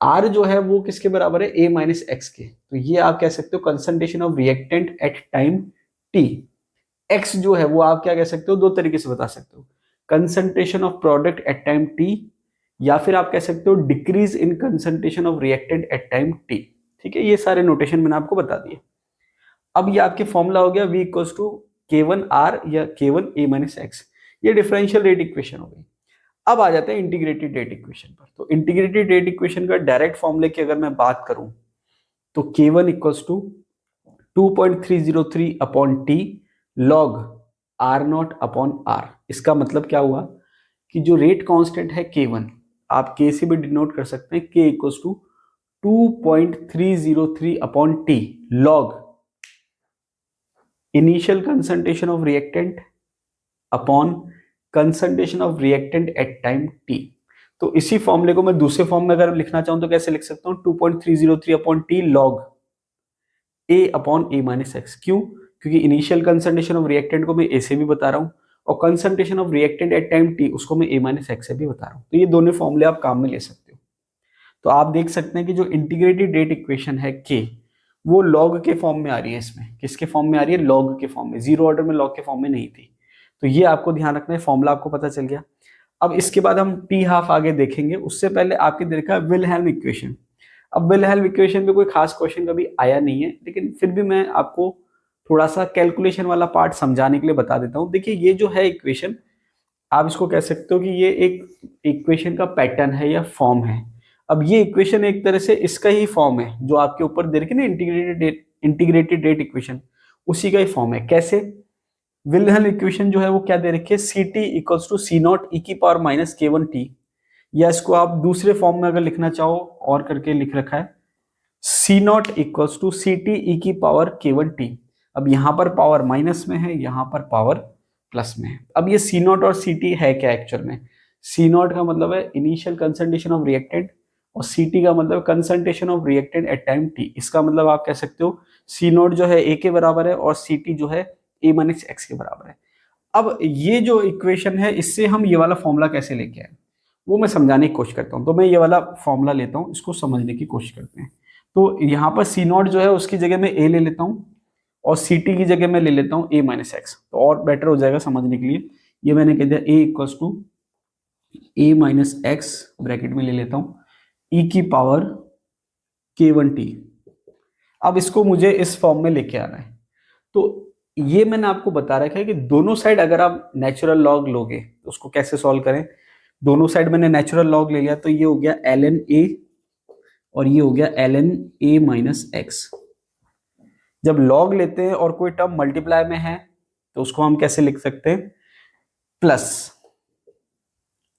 R जो है वो किसके बराबर है, ए माइनस एक्स के। तो ये आप कह सकते हो concentration of reactant at time t. X जो है वो आप क्या कह सकते हो, दो तरीके से बता सकते हो, concentration of product at time T, या फिर आप कह सकते हो decrease in concentration of reactant at time T. ठीक है, ये सारे नोटेशन मैंने आपको बता दिए। अब ये आपके फॉर्मूला हो गया V equals to K1 R या K1 A माइनस एक्स। ये डिफरेंशियल रेट इक्वेशन हो गई। अब आ जाते हैं इंटीग्रेटेड रेट इक्वेशन पर। तो इंटीग्रेटेड रेट इक्वेशन का डायरेक्ट फॉर्मूले की अगर मैं बात करूं तो K1 equals to 2.303 upon t log R naught upon R। इसका मतलब क्या हुआ कि जो रेट कांस्टेंट है K1, आप K से भी डिनोट कर सकते हैं, K equals to 2.303 upon t log initial concentration of reactant upon concentration of reactant at time t. तो इसी फॉर्मूले को मैं दूसरे फॉर्म में अगर लिखना चाहूं तो कैसे लिख सकता हूं, 2.303 upon t log a upon a minus x. क्यों, क्योंकि इनिशियल कंसंट्रेशन ऑफ रिएक्टेंट को मैं ए से भी बता रहा हूं और concentration of reactant at time T उसको मैं ए माइनस एक्स से भी बता रहा हूं। तो ये दोनों फॉर्मूले आप काम में ले सकते हो। तो आप देख सकते हैं कि जो इंटीग्रेटेड रेट इक्वेशन है के, वो लॉग के फॉर्म में आ रही है। इसमें किसके फॉर्म में आ रही है, लॉग के फॉर्म में, जीरो ऑर्डर में लॉग के फॉर्म में नहीं थी। तो ये आपको ध्यान रखना है, फॉर्मूला आपको पता चल गया। अब इसके बाद हम टी हाफ आगे देखेंगे, उससे पहले आपके देखा विलहेल्म इक्वेशन। अब विलहेल्म इक्वेशन पे कोई खास क्वेश्चन कभी आया नहीं है, लेकिन फिर भी मैं आपको थोड़ा सा कैलकुलेशन वाला पार्ट समझाने के लिए बता देता हूँ। देखिए ये जो है इक्वेशन, आप इसको कह सकते हो कि ये एक इक्वेशन का पैटर्न है या फॉर्म है। अब ये इक्वेशन एक तरह से इसका ही फॉर्म है, जो आपके ऊपर दे रखी ना इंटीग्रेटेड रेट इक्वेशन, उसी का ही फॉर्म है। कैसे, विल्हेल्म इक्वेशन जो है वो क्या दे रखी है, c t equals to c not e की power minus k one t, या इसको आप दूसरे फॉर्म में अगर लिखना चाहो और करके लिख रखा है c not equals to c t e की पावर के वन टी। अब यहां पर पावर माइनस में है, यहां पर पावर प्लस में है। अब ये सी नॉट और सी टी है क्या एक्चुअल में, सी नॉट का मतलब है इनिशियल कंसंट्रेशन ऑफ रिएक्टेंट और सी टी का मतलब concentration of reactant at time T. इसका मतलब आप कह सकते हो सी नॉट जो है ए के बराबर है और सी टी जो है ए माइनस एक्स के बराबर है। अब ये जो इक्वेशन है, इससे हम ये वाला फॉर्मूला कैसे लेके आए वो मैं समझाने की कोशिश करता हूँ। तो मैं ये वाला फॉर्मूला लेता हूँ, इसको समझने की कोशिश करते हैं। तो यहाँ पर सी नॉट जो है उसकी जगह मैं ए ले लेता हूँ और सी टी की जगह मैं ले लेता हूँ ए माइनस एक्स, तो और बेटर हो जाएगा समझने के लिए। ये मैंने कह दिया a equals to a minus x, bracket में ले लेता हूँ ई की पावर के वन टी। अब इसको मुझे इस फॉर्म में लेके आना है। तो ये मैंने आपको बता रखा है कि दोनों साइड अगर आप नेचुरल लॉग लोगे तो उसको कैसे सॉल्व करें। दोनों साइड मैंने नेचुरल लॉग ले लिया, तो ये हो गया एल एन ए और ये हो गया l n a minus x. जब लॉग लेते हैं और कोई टर्म मल्टीप्लाई में है तो उसको हम कैसे लिख सकते हैं, प्लस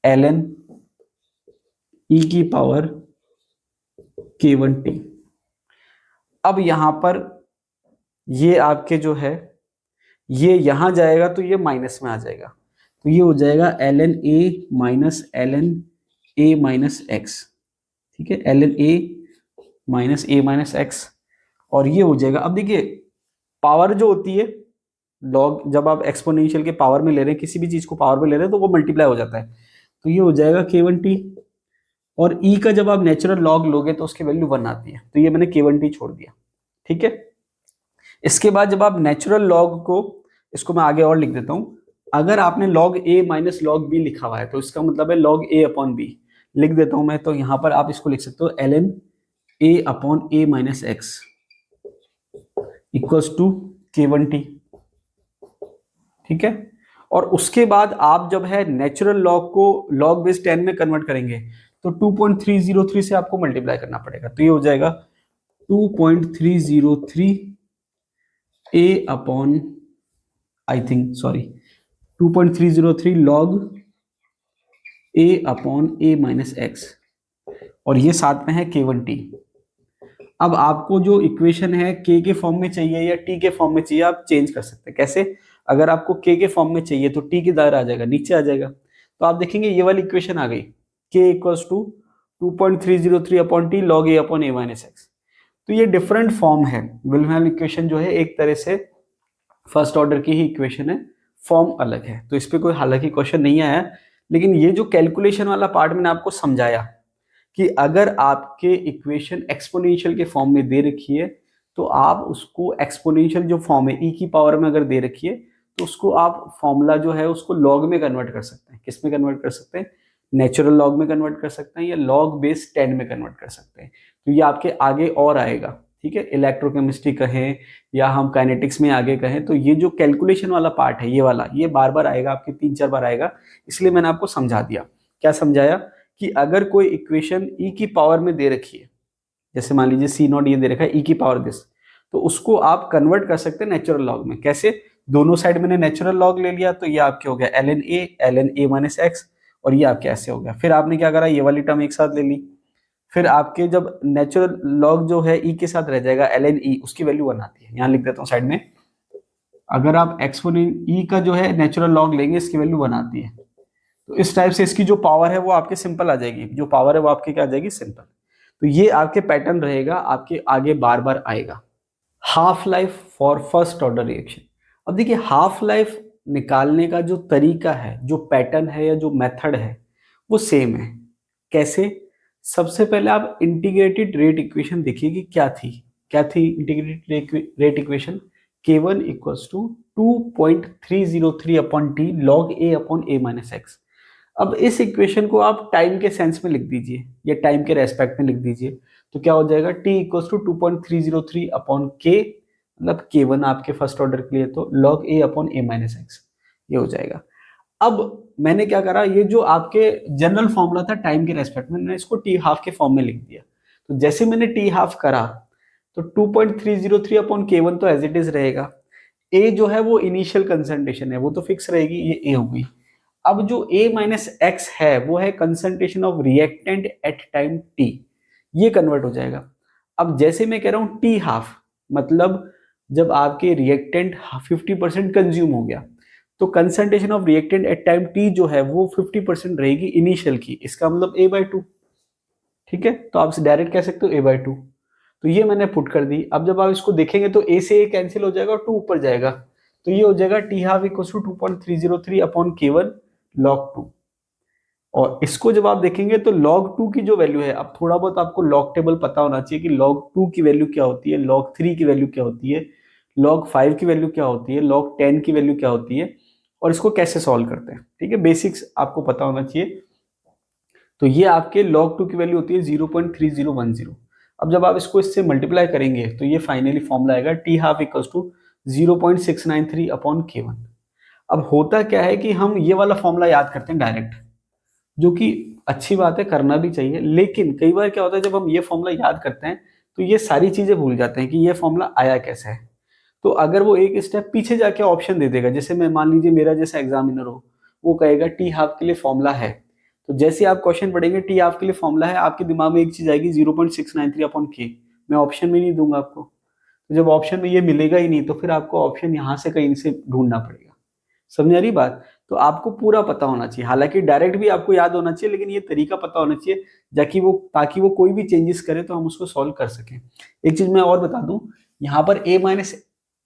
एल एन ई की पावर के वन टी। अब यहां पर ये आपके जो है ये यहां जाएगा तो ये माइनस में आ जाएगा, तो ये हो जाएगा ln a minus ln a minus x. ठीक है, ln a minus a minus x, और ये हो जाएगा। अब देखिए पावर जो होती है लॉग, जब आप एक्सपोनेंशियल के पावर में ले रहे हैं, किसी भी चीज को पावर में ले रहे हैं तो वो मल्टीप्लाई हो जाता है, तो ये हो जाएगा k1t। और e का जब आप नेचुरल लॉग लोगे तो उसकी वैल्यू 1 आती है, तो ये मैंने k1t छोड़ दिया। ठीक है, इसके बाद जब आप नेचुरल लॉग को, इसको मैं आगे और लिख देता हूं, अगर आपने log a minus log b लिखा हुआ है तो इसका मतलब है log a अपॉन b। लिख देता हूं मैं, तो यहां पर आप इसको लिख सकते हो ln a upon a minus x equals to k1t। ठीक है, और उसके बाद आप जब है नेचुरल लॉग को log बेस 10 में कन्वर्ट करेंगे तो 2.303 से आपको मल्टीप्लाई करना पड़ेगा, तो ये हो जाएगा 2.303 a upon, I think sorry, 2.303 log a upon a minus x, और ये साथ में है k1t। अब आपको जो इक्वेशन है k के फॉर्म में चाहिए या t के फॉर्म में चाहिए, आप चेंज कर सकते हैं। कैसे? अगर आपको k के फॉर्म में चाहिए तो t की दायरा आ जाएगा, नीचे आ जाएगा, तो आप देखेंगे ये वाली इक्वेशन आ गई, k equals to 2.303 upon t log a upon a minus x. तो ये डिफरेंट फॉर्म है, विल्हेल्म इक्वेशन जो है एक तरह से फर्स्ट ऑर्डर की ही इक्वेशन है, फॉर्म अलग है, तो इस पे कोई हालांकि क्वेश्चन नहीं आया। लेकिन ये जो कैलकुलेशन वाला पार्ट मैंने आपको समझाया कि अगर आपके इक्वेशन एक्सपोनेंशियल के फॉर्म में दे रखी है तो आप उसको एक्सपोनेंशियल जो फॉर्म है e की पावर में अगर दे रखी है तो उसको आप फॉर्मूला जो है उसको लॉग में कन्वर्ट कर सकते हैं। किस में कन्वर्ट कर सकते हैं? नेचुरल लॉग में कन्वर्ट कर सकते हैं या लॉग बेस 10 में कन्वर्ट कर सकते हैं। तो ये आपके आगे और आएगा। ठीक है, इलेक्ट्रोकेमिस्ट्री कहें या हम काइनेटिक्स में आगे कहें, तो ये जो कैलकुलेशन वाला पार्ट है ये वाला, ये बार बार आएगा, आपके 3-4 बार आएगा, इसलिए मैंने आपको समझा दिया। क्या समझाया? कि अगर कोई इक्वेशन e की पावर में दे रखी है, जैसे मान लीजिए c नॉट ये दे रखा है e की पावर दिस, तो उसको आप कन्वर्ट कर सकते हैं नेचुरल लॉग में। कैसे? दोनों साइड मैंने नेचुरल लॉग ले लिया, तो ये आपके हो गया ln a माइनस एक्स, और ये आपके ऐसे हो गया। फिर आपने क्या करा, ये वाली टर्म एक साथ ले ली, फिर आपके जब नेचुरल लॉग जो है e के साथ रह जाएगा ln e, उसकी वैल्यू 1 आती है। यहाँ लिख देता हूँ साइड में, अगर आप एक्सपोनेंट e का जो है नेचुरल लॉग लेंगे इसकी वैल्यू 1 आती है, तो इस टाइप से इसकी जो पावर है वो आपके सिंपल आ जाएगी, जो पावर है वो आपके क्या आ जाएगी, सिंपल। तो ये आपके पैटर्न रहेगा, आपके आगे बार बार आएगा। Half life for first order reaction. अब देखिए हाफ लाइफ निकालने का जो तरीका है, जो पैटर्न है या जो मेथड है वो सेम है। कैसे? सबसे पहले आप इंटीग्रेटेड रेट इक्वेशन देखिए कि क्या थी integrated rate equation, k1 equals to 2.303 upon t log a upon a minus x. अब इस इक्वेशन को आप टाइम के सेंस में लिख दीजिए या टाइम के रेस्पेक्ट में लिख दीजिए, तो क्या हो जाएगा, t equals to 2.303 upon k, मतलब k1 आपके फर्स्ट ऑर्डर के लिए, तो log a upon a minus x, ये हो जाएगा। अब मैंने क्या करा, ये जो आपके जनरल फॉर्मूला था टाइम के रेस्पेक्ट में, मैंने इसको t हाफ के फॉर्म में लिख दिया। तो जैसे मैंने t हाफ करा तो 2.303 अपॉन k1 तो एज इट इज रहेगा, a जो है वो इनिशियल कंसंट्रेशन है, वो तो फिक्स रहेगी, ये a होगी। अब जो a माइनस एक्स है वो है concentration of reactant at time t, ये कन्वर्ट हो जाएगा। अब जैसे मैं कह रहा हूं t हाफ, मतलब जब आपके रिएक्टेंट 50% कंज्यूम हो गया तो concentration of reactant at time t जो है वो 50% रहेगी इनिशियल की, इसका मतलब a/2। ठीक है, तो आप डायरेक्ट कह सकते हो a/2, तो ये मैंने पुट कर दी। अब जब आप इसको देखेंगे तो a से a कैंसिल हो जाएगा और 2 ऊपर जाएगा, तो ये हो जाएगा t half equal to 2.303 upon k1 log 2। और इसको जब आप देखेंगे तो log 2 की जो वैल्यू है, अब थोड़ा बहुत आपको log टेबल पता होना चाहिए कि log 2 की वैल्यू क्या होती है, log 3 की वैल्यू क्या होती है, log 5 की वैल्यू क्या होती है, log 10 की वैल्यू क्या होती है, और इसको कैसे सॉल्व करते हैं। ठीक है, बेसिक्स आपको पता होना चाहिए। तो ये आपके log 2 की वैल्यू होती है 0.3010। अब जब आप इसको इससे मल्टीप्लाई करेंगे तो ये फाइनली फॉर्मूला आएगा t half equals to 0.693 upon k1। अब होता क्या है कि हम ये वाला फॉर्मूला याद करते हैं डायरेक्ट, जो कि अच्छी बात है, करना भी चाहिए, लेकिन कई बार क्या होता है जब हम ये फॉर्मूला याद करते हैं तो ये सारी चीजें भूल जाते हैं कि ये फॉर्मूला आया कैसे है। तो अगर वो एक स्टेप पीछे जाके ऑप्शन दे देगा, जैसे मैं मान लीजिए मेरा जैसा एग्जामिनर हो, वो कहेगा टी हाफ के लिए फॉर्मूला है, तो जैसे आप क्वेश्चन पढ़ेंगे टी हाफ के लिए फॉर्मूला है, आपके दिमाग में एक चीज आएगी 0.693 अपॉन के, मैं ऑप्शन में नहीं दूंगा आपको, तो जब ऑप्शन में ये मिलेगा ही नहीं तो फिर आपको ऑप्शन यहाँ से कहीं से ढूंढना पड़ेगा। समझ आ रही बात? तो आपको पूरा पता होना चाहिए, हालांकि डायरेक्ट भी आपको याद होना चाहिए, लेकिन ये तरीका पता होना चाहिए ताकि वो कोई भी चेंजेस करे तो हम उसको सॉल्व कर सकें। एक चीज मैं और बता दूं, यहाँ पर a माइनस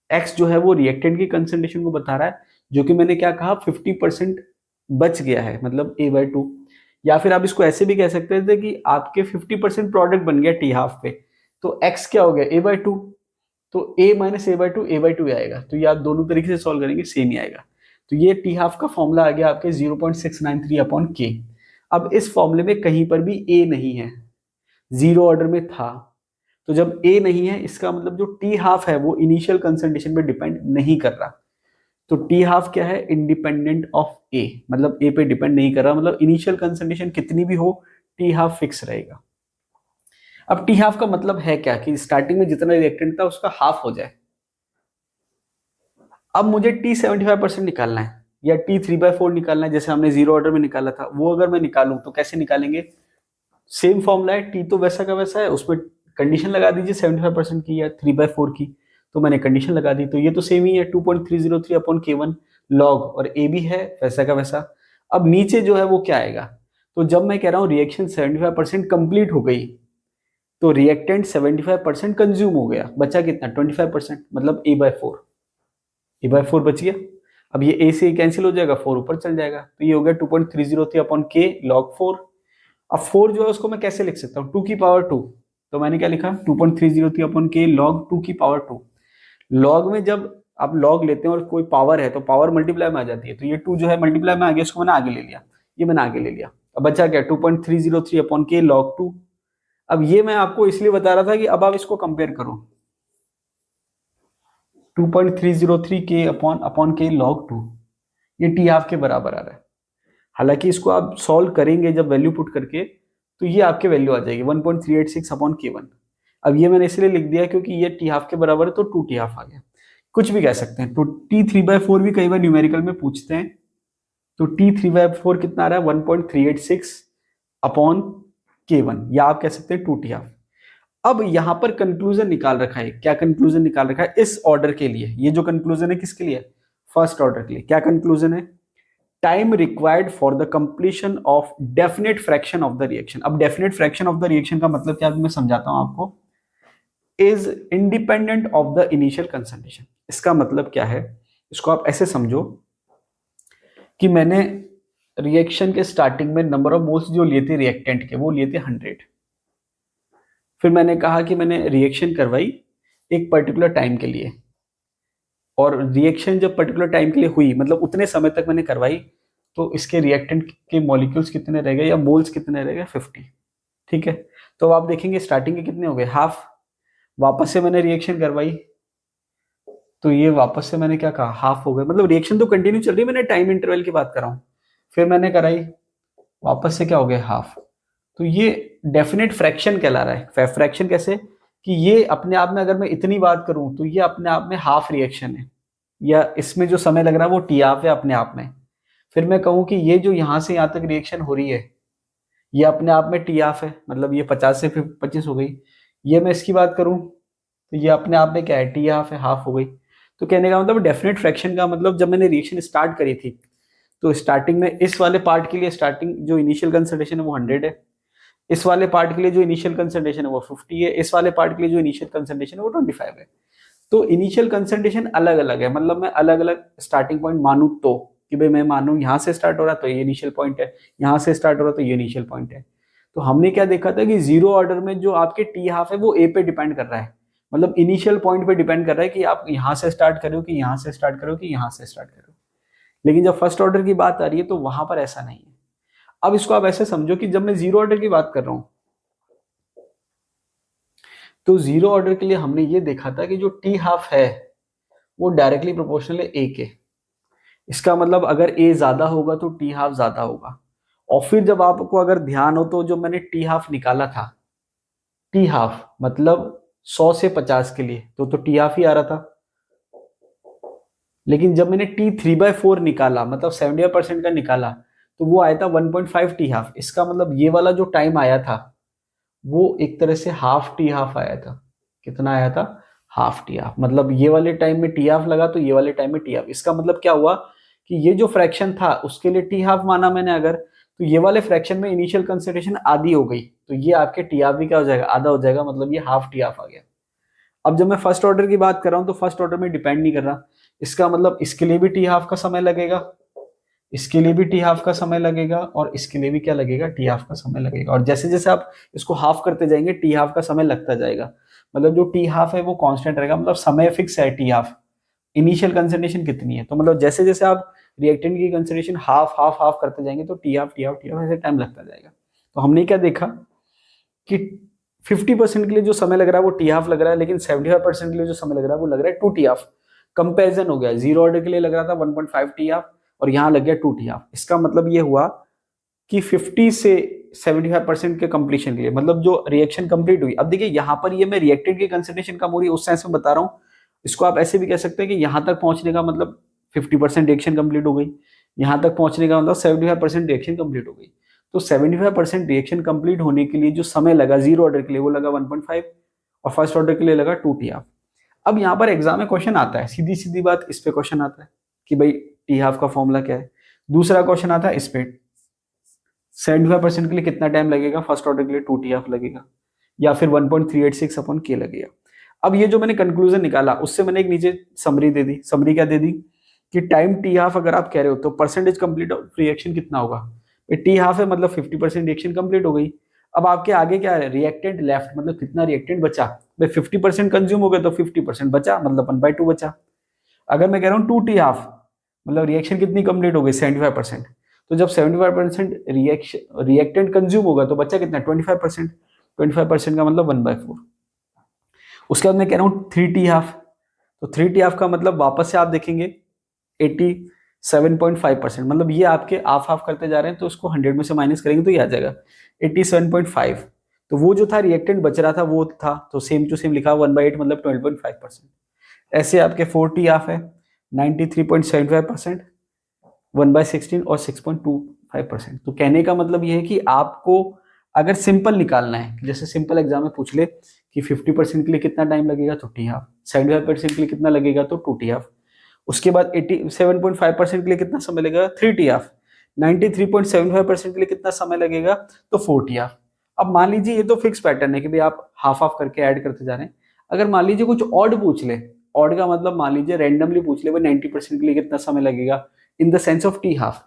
एक्स जो है वो रिएक्टेंट की कंसंट्रेशन को बता रहा है, जो कि मैंने क्या कहा 50% बच गया है, मतलब a/2। या फिर आप इसको ऐसे भी कह सकते थे कि आपके 50% प्रोडक्ट बन गया टी हाफ पे, तो x क्या हो गया a/2, तो a माइनस a/2 आएगा। तो ये आप दोनों तरीके से सॉल्व करेंगे सेम ही आएगा। तो ये टी हाफ का फॉर्मूला आ गया आपके 0.693 अपॉन के। अब इस फॉर्मूले में कहीं पर भी a नहीं है, जीरो ऑर्डर में था, तो जब a नहीं है इसका मतलब जो टी हाफ है वो इनिशियल कंसंट्रेशन पे डिपेंड नहीं कर रहा। तो टी हाफ क्या है, इंडिपेंडेंट ऑफ a, मतलब a पे डिपेंड नहीं कर रहा, मतलब इनिशियल कंसंट्रेशन कितनी भी हो टी हाफ फिक्स रहेगा। अब टी हाफ का मतलब है क्या कि स्टार्टिंग में जितना रिएक्टेंट था उसका हाफ हो जाए। अब मुझे T75% निकालना है या T3/4 निकालना है, जैसे हमने जीरो ऑर्डर में निकाला था। वो अगर मैं निकालूं तो कैसे निकालेंगे, सेम फॉर्मूला है, T तो वैसा का वैसा है, उसमें कंडीशन लगा दीजिए 75% की या 3/4 की। तो मैंने कंडीशन लगा दी, तो ये तो सेम ही है 2.303 अपॉन K1 लॉग, और ए भी है वैसा का वैसा। अब नीचे जो है वो क्या आएगा, तो जब मैं कह रहा हूँ रिएक्शन 75% कंप्लीट हो गई तो रिएक्टेंट 75% कंज्यूम हो गया, बचा कितना 25%, मतलब a/4 बच गया। अब ये a से कैंसिल हो जाएगा, 4 ऊपर चल जाएगा, तो ये हो गया 2.303 अपॉन k लॉग 4। अब 4 जो है उसको मैं कैसे लिख सकता हूँ, 2 की पावर 2, तो मैंने क्या लिखा 2.303 अपॉन k लॉग 2 की पावर 2। लॉग में जब आप लॉग लेते हैं और कोई पावर है तो पावर मल्टीप्लाई में आ जाती है, तो ये 2 जो है मल्टीप्लाई में आ गया, इसको मैंने आगे ले लिया, ये मैंने आगे ले लिया। अब बचा क्या 2.303 अपॉन k लॉग 2। अब ये मैं आपको इसलिए बता रहा था कि अब आप इसको कंपेयर करो, 2.303 के अपॉन के लॉग 2, ये टी हाफ के बराबर आ रहा है। हालांकि इसको आप सॉल्व करेंगे जब वैल्यू पुट करके तो ये आपके वैल्यू आ जाएगी 1.386 अपॉन K1। अब ये मैंने इसलिए लिख दिया क्योंकि ये टी हाफ के बराबर है, तो 2 टी हाफ आ गया। कुछ भी कह सकते हैं। तो T3/4 भी कई बार न्यूमेरिकल में पूछते हैं, तो T3/4 कितना आ रहा है 1.386 अपॉन K1, या आप कह सकते हैं 2 टी हाफ। अब यहां पर कंक्लूजन निकाल रखा है, क्या कंक्लूजन निकाल रखा है इस ऑर्डर के लिए, ये जो कंक्लूजन है किसके लिए, फर्स्ट ऑर्डर के लिए। क्या कंक्लूजन है, time required for the completion of definite fraction of the reaction. अब definite fraction of the reaction का मतलब क्या, मैं समझाता हूं आपको, is independent of the initial concentration. इसका मतलब क्या है, इसको आप ऐसे समझो कि मैंने रिएक्शन के स्टार्टिंग में नंबर ऑफ मोल्स जो लिए थे रिएक्टेंट के, वो लिए थे 100। फिर मैंने कहा कि मैंने रिएक्शन करवाई एक पर्टिकुलर टाइम के लिए, और रिएक्शन जब पर्टिकुलर टाइम के लिए हुई, मतलब उतने समय तक मैंने करवाई, तो इसके रिएक्टेंट के मॉलिक्यूल्स कितने रह गए या मोल्स कितने रह गए 50। ठीक है, तो आप देखेंगे स्टार्टिंग के कितने हो गए, हाफ। वापस से मैंने रिएक्शन करवाई तो ये वापस से मैंने क्या कहा, हाफ हो गए, मतलब रिएक्शन तो कंटिन्यू चल रही है, मैंने टाइम इंटरवल की बात कर रहा हूँ। फिर मैंने कराई, वापस से क्या हो गया, हाफ। तो ये डेफिनेट फ्रैक्शन कहला रहा है। फ्रैक्शन कैसे, कि ये अपने आप में अगर मैं इतनी बात करूं तो ये अपने आप में हाफ रिएक्शन है, या इसमें जो समय लग रहा है वो टी हाफ है अपने आप में। फिर मैं कहूं कि ये जो यहां से यहां तक रिएक्शन हो रही है ये अपने आप में टी हाफ है, मतलब ये 50 से फिर 25 हो गई। ये मैं इसकी बात करूं तो ये अपने आप में क्या है, टी हाफ है, हाफ हो गई। तो कहने का मतलब डेफिनेट फ्रैक्शन का मतलब, जब मैंने रिएक्शन स्टार्ट करी थी तो स्टार्टिंग में इस वाले पार्ट के लिए स्टार्टिंग जो इनिशियल कंसंट्रेशन है वो 100 है, इस वाले पार्ट के लिए जो इनिशियल कंसंट्रेशन है वो 50 है, इस वाले पार्ट के लिए जो इनिशियल कंसंट्रेशन है वो 25 है। तो इनिशियल कंसंट्रेशन अलग अलग है, मतलब मैं अलग अलग स्टार्टिंग पॉइंट मानूं तो, कि भाई मैं मानूं यहां से स्टार्ट हो रहा है तो ये इनिशियल पॉइंट है, यहां से स्टार्ट हो रहा है तो ये इनिशियल पॉइंट है। तो हमने क्या देखा था कि जीरो ऑर्डर में जो आपके टी हाफ है वो ए पे डिपेंड कर रहा है, मतलब इनिशियल पॉइंट पे डिपेंड कर रहा है कि आप यहां से स्टार्ट करो कि यहां से स्टार्ट करो कि यहां से स्टार्ट करो। लेकिन जब फर्स्ट ऑर्डर की बात आ रही है तो वहां पर ऐसा नहीं है। अब इसको आप ऐसे समझो कि जब मैं जीरो ऑर्डर की बात कर रहा हूं तो जीरो ऑर्डर के लिए हमने ये देखा था कि जो टी हाफ है वो डायरेक्टली प्रोपोर्शनल है ए के। इसका मतलब अगर ए ज्यादा होगा तो टी हाफ ज्यादा होगा। और फिर जब आपको अगर ध्यान हो तो जो मैंने टी हाफ निकाला था, टी हाफ मतलब 100 से 50 के लिए तो टी हाफ ही आ रहा था। लेकिन जब मैंने T3/4 निकाला, मतलब 70% का निकाला, तो वो आया था 1.5 टी हाफ। इसका मतलब ये वाला जो टाइम आया था वो एक तरह से हाफ टी हाफ आया था। कितना आया था, हाफ टी हाफ, मतलब ये वाले टाइम में टी हाफ लगा तो ये वाले टाइम में टी हाफ। इसका मतलब क्या हुआ कि ये जो फ्रैक्शन था उसके लिए टी हाफ माना मैंने अगर, तो ये वाले फ्रैक्शन में इनिशियल कंसिडरेशन आधी हो गई, तो ये आपके टी हाफ भी क्या हो जाएगा, आधा हो जाएगा, मतलब ये हाफ टी हाफ आ गया। अब जब मैं फर्स्ट ऑर्डर की बात कर रहा हूं तो फर्स्ट ऑर्डर में डिपेंड नहीं कर रहा, इसका मतलब इसके लिए भी टी हाफ का समय लगेगा, इसके लिए भी टी हाफ का समय लगेगा, और इसके लिए भी क्या लगेगा, टी हाफ का समय लगेगा। और जैसे जैसे आप इसको हाफ करते जाएंगे टी हाफ का समय लगता जाएगा, मतलब जो टी हाफ है वो कांस्टेंट रहेगा, मतलब समय फिक्स है टी हाफ। इनिशियल कंसंट्रेशन कितनी है, तो मतलब जैसे जैसे आप रिएक्टेंट की कंसंट्रेशन हाफ हाफ हाफ करते जाएंगे तो t half T half T half ऐसे टाइम लगता जाएगा। तो हमने क्या देखा कि 50% के लिए जो समय लग रहा है वो टी हाफ लग रहा है, लेकिन 75% के लिए जो समय लग रहा है वो लग रहा है 2 टी हाफ। कंपेरिजन हो गया, जीरो ऑर्डर के लिए लग रहा था 1.5 टी हाफ और यहाँ लग गया 2 टी हाफ। इसका मतलब ये हुआ कि 50 से 75% के कंप्लीशन के लिए, मतलब जो रिएक्शन कंप्लीट हुई। अब देखिए यहाँ पर ये मैं रिएक्टेंट की कंसंट्रेशन कम हो रही है उस सेंस में बता रहा हूँ, इसको आप ऐसे भी कह सकते हैं कि यहाँ तक पहुंचने का मतलब 50% रिएक्शन कंप्लीट हो गई, यहाँ तक पहुंचने का मतलब 75% रिएक्शन कंप्लीट हो गई। तो 75% रिएक्शन कंप्लीट होने के लिए जो समय लगा जीरो ऑर्डर के लिए वो लगा 1.5 और फर्स्ट ऑर्डर के लिए लगा 2 टी हाफ। अब यहाँ पर एग्जाम में क्वेश्चन आता है, सीधी सीधी बात इस पे क्वेश्चन आता है कि भाई टी हाफ का फॉर्मूला क्या है। दूसरा क्वेश्चन आता है इस पे 75% के लिए कितना टाइम लगेगा, फर्स्ट ऑर्डर के लिए 2 टी हाफ लगेगा या फिर 1.386 अपॉन के लगेगा। अब ये जो मैंने कंक्लूजन निकाला उससे मैंने एक नीचे समरी दे दी। समरी क्या दे दी कि टाइम टी हाफ अगर आप कह रहे हो तो परसेंटेज कंप्लीट रिएक्शन कितना होगा, टी हाफ है मतलब 50% रिएक्शन कंप्लीट हो गई। अब आपके आगे क्या है, रिएक्टेंट लेफ्ट, मतलब कितना रिएक्टेंट बचा, भाई 50% कंज्यूम हो गया तो 50% बचा, मतलब 1/2 बचा। अगर मैं कह रहा हूँ 2 टी हाफ मतलब रिएक्शन कितनी कंप्लीट हो गई 75%, तो जब 75% रिएक्टेंट कंज्यूम होगा तो बच्चा कितना 25%, 25% का मतलब 1/4। उसके बाद मैं कह रहा हूँ 3 टी हाफ, तो 3 टी हाफ का मतलब वापस से आप देखेंगे 87.5%, मतलब ये आपके हाफ हाफ करते जा रहे हैं तो इसको 100 में से माइनस करेंगे तो ये आ जाएगा 87.5। तो वो जो था रिएक्टेंट बच रहा था वो था, तो सेम टू सेम लिखा 1/8 मतलब 12.5%। ऐसे आपके 4 टी हाफ है 93.75%, 1/16 और 6.25%। तो कहने का मतलब ये है कि आपको अगर सिंपल निकालना है, जैसे सिंपल एग्जाम में पूछ ले कि 50% के लिए कितना टाइम लगेगा तो टी हाफ, 75% के लिए कितना लगेगा तो 2 टी हाफ, उसके बाद 87.5% के लिए कितना समय लगेगा 3 टी हाफ, 93.75% के लिए कितना समय लगेगा तो 4 टी हाफ। अब मान लीजिए ये तो फिक्स पैटर्न है कि भाई आप हाफ हाफ करके ऐड करते जा रहे हैं। अगर मान लीजिए कुछ ऑड पूछ ले, ऑड का मतलब मान लीजिए रैंडमली पूछ ले भाई 90% के लिए कितना समय लगेगा in the sense of T half,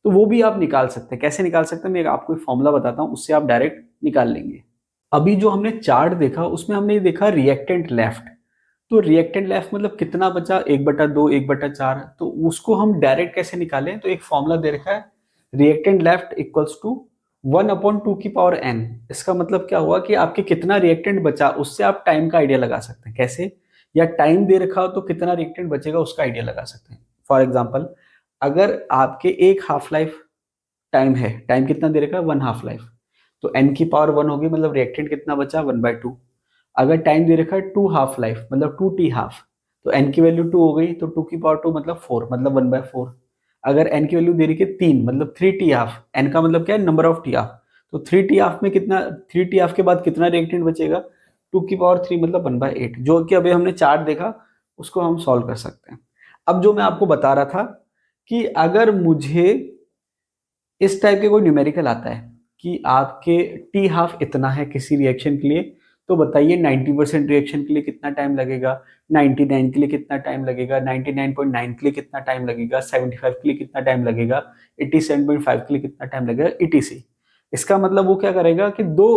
तो वो भी आप निकाल सकते हैं। कैसे निकाल सकते हैं, मैं आपको एक फॉर्मूला बताता हूँ, उससे आप डायरेक्ट निकाल लेंगे। अभी जो हमने चार्ट देखा उसमें हमने ये देखा रिएक्टेंट लेफ्ट, तो रिएक्टेंट लेफ्ट मतलब कितना बचा 1/2 1/4, तो उसको हम डायरेक्ट कैसे निकालें, तो एक फॉर्मूला दे रखा है reactant left equals to 1/2n। इसका मतलब क्या हुआ कि आपके कितना रिएक्टेंट बचा उससे आप टाइम का आइडिया लगा सकते हैं। कैसे, या टाइम दे रखा हो तो कितना रिएक्टेंट बचेगा उसका आइडिया लगा सकते हैं। फॉर एग्जाम्पल अगर आपके एक हाफ लाइफ टाइम है, टाइम कितना दे रखा है 1 हाफ लाइफ, तो n की पावर 1 होगी मतलब रिएक्टेंट कितना बचा 1/2। अगर टाइम दे रखा है 2 हाफ लाइफ मतलब 2 टी हाफ, तो n की वैल्यू 2 हो गई तो 2 की पावर 2 मतलब 4 मतलब 1/4। अगर n की वैल्यू दे रखी है 3 मतलब 3 टी हाफ, n का मतलब क्या है नंबर ऑफ टी हाफ, तो 3 टी हाफ में कितना, 3 टी हाफ के बाद कितना रिएक्टेंट बचेगा 2 की पावर 3 मतलब 1/8, जो कि अभी हमने चार्ट देखा उसको हम सॉल्व कर सकते हैं। अब जो मैं आपको बता रहा था कि अगर मुझे इस टाइप के कोई न्यूमेरिकल आता है कि आपके टी हाफ इतना है किसी रिएक्शन के लिए, तो बताइए 90% रिएक्शन के लिए कितना टाइम लगेगा, 99 के लिए कितना टाइम लगेगा, 99.9 के लिए कितना टाइम लगेगा, 75 के लिए कितना टाइम लगेगा, 87.5 के लिए कितना टाइम लगेगा, etc। इसका मतलब वो क्या करेगा कि दो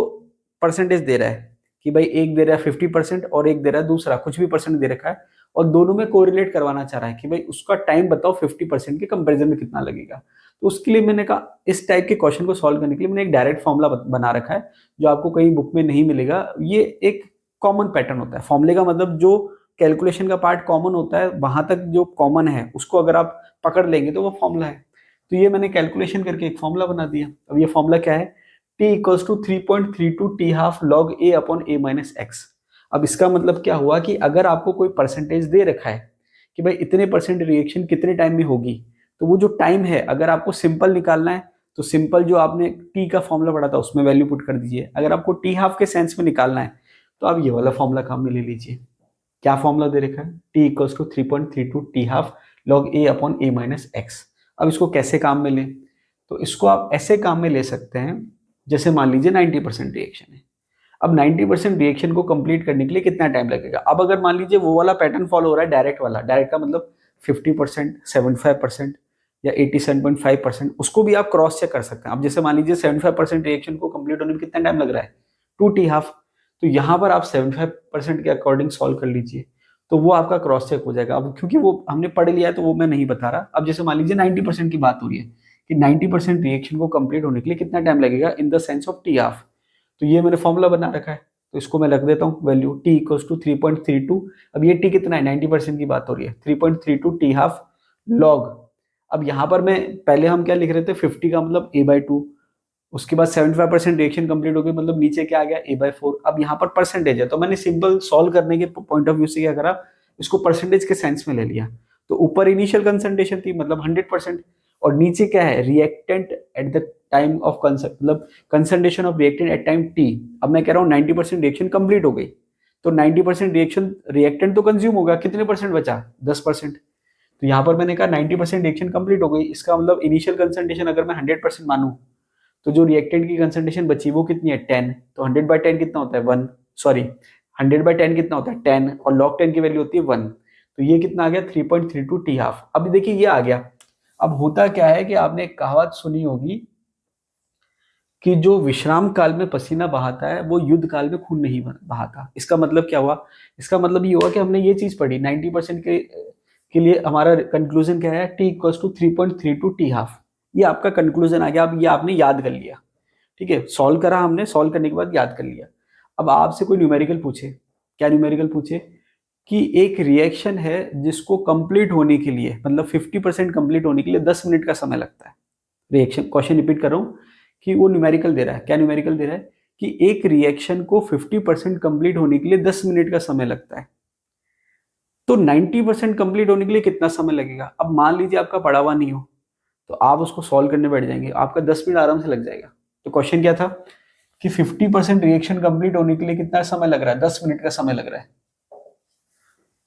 परसेंटेज दे रहा है कि भाई एक दे रहा है 50% और एक दे रहा है दूसरा कुछ भी परसेंट दे रखा है, और दोनों में कोरिलेट करवाना चाह रहा है कि भाई उसका टाइम बताओ 50% के कंपेरिजन में कितना लगेगा। तो उसके लिए मैंने कहा इस टाइप के क्वेश्चन को सॉल्व करने के लिए मैंने एक डायरेक्ट फॉर्मूला बना रखा है जो आपको कहीं बुक में नहीं मिलेगा। ये एक कॉमन पैटर्न होता है फॉर्मूले का, मतलब जो कैलकुलेशन का पार्ट कॉमन होता है वहां तक जो कॉमन है उसको अगर आप पकड़ लेंगे तो वो फॉर्मूला है। तो ये मैंने कैलकुलेशन करके एक फॉर्मूला बना दिया। अब ये फॉर्मूला क्या है, t equals to 3.32 t half log a upon a minus x. अब इसका मतलब क्या हुआ कि अगर आपको कोई परसेंटेज दे रखा है कि भाई इतने परसेंट रिएक्शन कितने टाइम में होगी, तो वो जो टाइम है अगर आपको सिंपल निकालना है तो सिंपल जो आपने टी का फॉर्मूला पढ़ा था उसमें वैल्यू पुट कर दीजिए। अगर आपको टी हाफ के सेंस में निकालना है तो आप ये वाला फॉर्मूला काम में ले लीजिए। क्या फॉर्मूला दे रखा है, t equals to 3.32 t half log a upon a minus x. अब इसको कैसे काम में लें, तो इसको आप ऐसे काम में ले सकते हैं, जैसे मान लीजिए 90% रिएक्शन है। अब 90% रिएक्शन को कंप्लीट करने के लिए कितना टाइम लगेगा। अब अगर मान लीजिए वो वाला पैटर्न फॉलो हो रहा है डायरेक्ट वाला, डायरेक्ट का मतलब 50%, 75% या 87.5%, उसको भी आप क्रॉस चेक कर सकते हैं। अब जैसे मान लीजिए 75% रिएक्शन को कंप्लीट होने में कितना टाइम लग रहा है, 2 टी हाफ। तो यहाँ पर आप 75% के अकॉर्डिंग सॉल्व कर लीजिए, तो वो आपका क्रॉस चेक हो जाएगा। अब क्योंकि वो हमने पढ़ लिया है तो वो मैं नहीं बता रहा। अब जैसे मान लीजिए 90% की बात हो रही है कि 90% रिएक्शन को कंप्लीट होने के लिए कितना टाइम लगेगा in the sense of T half. तो ये मैंने फॉर्मूला बना रखा है, तो इसको मैं रख देता हूँ वैल्यू t इक्वल्स टू 3.32। अब ये t कितना है, 90% की बात हो रही है, 3.32 टी हाफ लॉग। अब यहाँ पर मैं पहले हम क्या लिख रहे थे, 50 का मतलब a/2, उसके बाद 75% रिएक्शन कंप्लीट हो गई, मतलब नीचे क्या आ गया a/4। अब यहाँ पर परसेंटेज है, तो मैंने सिंपल सॉल्व करने के पॉइंट ऑफ व्यू से क्या करा, इसको परसेंटेज के सेंस में ले लिया। तो ऊपर इनिशियल कंसंट्रेशन थी मतलब 100%, और नीचे क्या है, reactant at the time of मतलब concentration of reactant at time t. अब मैं कह रहा हूँ 90% रिएक्शन कंप्लीट हो गई, तो 90% रिएक्शन रिएक्टेंट तो कंज्यूम होगा, कितने परसेंट बचा, 10%। तो यहाँ पर मैंने कहा 90% रिएक्शन कंप्लीट हो गई, इसका मतलब इनिशियल कंसंट्रेशन अगर मैं 100% मानूं, तो जो रिएक्टेंट की कंसंट्रेशन बची वो कितनी है, 10। तो 100/10 कितना होता है, 1, सॉरी 100/10 कितना होता है, 10, और log 10 की वैल्यू होती है 1। तो ये कितना आ गया, 3.32 टी हाफ। अब देखिए ये आ गया। अब होता क्या है कि आपने एक कहावत सुनी होगी कि जो विश्राम काल में पसीना बहाता है वो युद्ध काल में खून नहीं बहाता। इसका मतलब क्या हुआ, इसका मतलब ये हुआ कि हमने ये चीज पढ़ी 90% के लिए हमारा कंक्लूजन क्या है, t equals to 3.32 t half. ये आपका कंक्लूजन आ गया। अब ये आपने याद कर लिया, ठीक है, सॉल्व करा हमने, सॉल्व करने के बाद याद कर लिया। अब आपसे कोई न्यूमेरिकल पूछे, क्या न्यूमेरिकल पूछे कि एक रिएक्शन है जिसको कंप्लीट होने के लिए मतलब 50% कंप्लीट होने के लिए 10 मिनट का समय लगता है। रिएक्शन, क्वेश्चन रिपीट कर रहा हूं कि वो न्यूमेरिकल दे रहा है, क्या न्यूमेरिकल दे रहा है कि एक रिएक्शन को 50% कंप्लीट होने के लिए 10 मिनट का समय लगता है, तो 90% कंप्लीट होने के लिए कितना समय लगेगा। अब मान लीजिए आपका पढ़ा हुआ नहीं हो, तो आप उसको सॉल्व करने बैठ जाएंगे, आपका 10 मिनट आराम से लग जाएगा। तो क्वेश्चन क्या था कि 50% रिएक्शन कंप्लीट होने के लिए कितना समय लग रहा है, 10 मिनट का समय लग रहा है।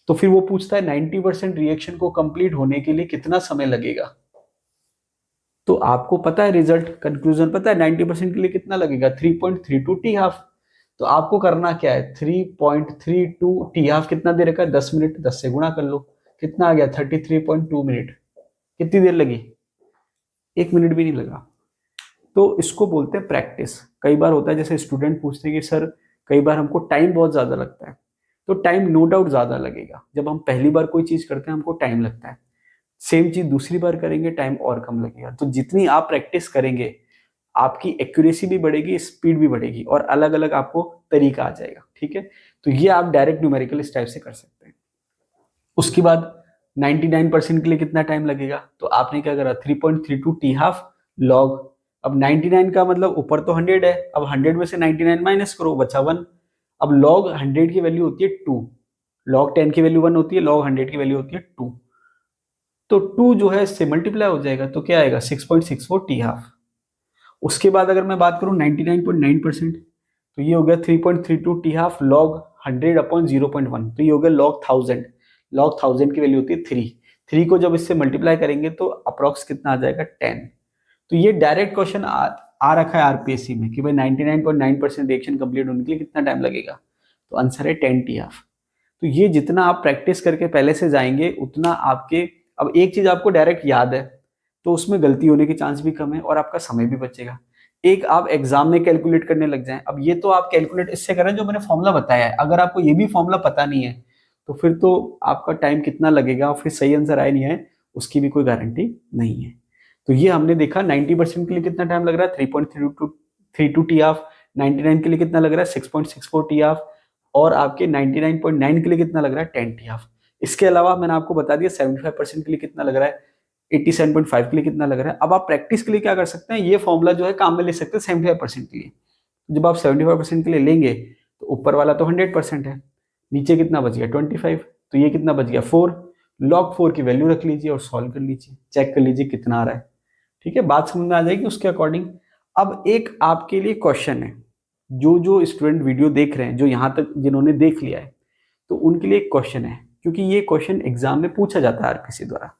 तो फिर वो पूछता है 90% रिएक्शन को कंप्लीट होने के लिए कितना समय लगेगा। तो आपको पता है रिजल्ट, कंक्लूजन पता है, 90% के लिए कितना लगेगा, 3.32 टी हाफ। तो आपको करना क्या है, 3.32 टी हाफ कितना दे रखा है, 10 मिनट, 10 से गुणा कर लो, कितना आ गया 33.2 मिनट। कितनी देर लगी, 1 मिनट भी नहीं लगा। तो इसको बोलते हैं प्रैक्टिस। कई बार होता है जैसे स्टूडेंट पूछते हैं कि सर कई बार हमको टाइम बहुत ज्यादा लगता है, तो टाइम नो डाउट ज्यादा लगेगा। जब हम पहली बार कोई चीज करते हैं हमको टाइम लगता है, सेम चीज दूसरी बार करेंगे टाइम और कम लगेगा। तो जितनी आप प्रैक्टिस करेंगे आपकी एक्यूरेसी भी बढ़ेगी, स्पीड भी बढ़ेगी, और अलग अलग आपको तरीका आ जाएगा, ठीक है। तो ये आप डायरेक्ट न्यूमेरिकल इस टाइप से कर सकते हैं। उसके बाद 99% के लिए कितना टाइम लगेगा, तो आपने क्या करा, 3.32 टी हाफ लॉग। अब 99 का मतलब ऊपर तो 100 है, अब 100 में से 99 माइनस करो, बचा 1। अब लॉग 100 की वैल्यू होती है 2, लॉग 10 की वैल्यू 1 होती है, लॉग 100 की वैल्यू होती है 2। तो 2 जो है इससे मल्टीप्लाई हो जाएगा, तो क्या आएगा 6.64 टी हाफ। उसके बाद अगर मैं बात करूं 99.9%, तो ये हो गया 3.32 टी हाफ लॉग 100/0.1, तो ये हो गया लॉग 1000। लॉग 1000 की वैल्यू होती है 3 को जब इससे मल्टीप्लाई करेंगे तो अप्रोक्स कितना आ जाएगा 10। तो ये डायरेक्ट क्वेश्चन आ रखा है आरपीएससी में कि भाई 99.9% रिएक्शन कंप्लीट होने के लिए कितना टाइम लगेगा, तो आंसर है 10 टी हाफ। तो ये जितना आप प्रैक्टिस करके पहले से जाएंगे उतना आपके, अब एक चीज आपको डायरेक्ट याद है तो उसमें गलती होने के चांस भी कम है और आपका समय भी बचेगा। एक आप एग्जाम में कैलकुलेट करने लग जाएं, अब ये तो आप कैलकुलेट इससे करें जो मैंने फॉर्मूला बताया है, अगर आपको ये भी फॉर्मूला पता नहीं है तो फिर तो आपका टाइम कितना लगेगा और फिर सही आंसर आया नहीं है उसकी भी कोई गारंटी नहीं है। तो ये हमने देखा 90% के लिए कितना टाइम लग रहा है, 3.32 टी हाफ। 99 के लिए कितना लग रहा है, 6.64 टी हाफ। और आपके 99.9 के लिए कितना लग रहा है, 10 टी हाफ। इसके अलावा मैंने आपको बता दिया 75% के लिए कितना लग रहा है, 87.5 के लिए कितना लग रहा है। अब आप प्रैक्टिस के लिए क्या कर सकते हैं, ये फॉर्मूला जो है काम में ले सकते हैं 75% के लिए। जब आप 75% के लिए लेंगे तो ऊपर वाला तो 100% है, नीचे कितना बच गया 25, तो ये कितना बच गया 4। लॉग 4 की वैल्यू रख लीजिए और सॉल्व कर लीजिए, चेक कर लीजिए कितना आ रहा है, ठीक है। बात समझ में आ जाएगी उसके अकॉर्डिंग। अब एक आपके लिए क्वेश्चन है, जो जो स्टूडेंट वीडियो देख रहे हैं, जो यहाँ तक जिन्होंने देख लिया है, तो उनके लिए एक क्वेश्चन है, क्योंकि ये क्वेश्चन एग्जाम में पूछा जाता है आरपीएससी द्वारा।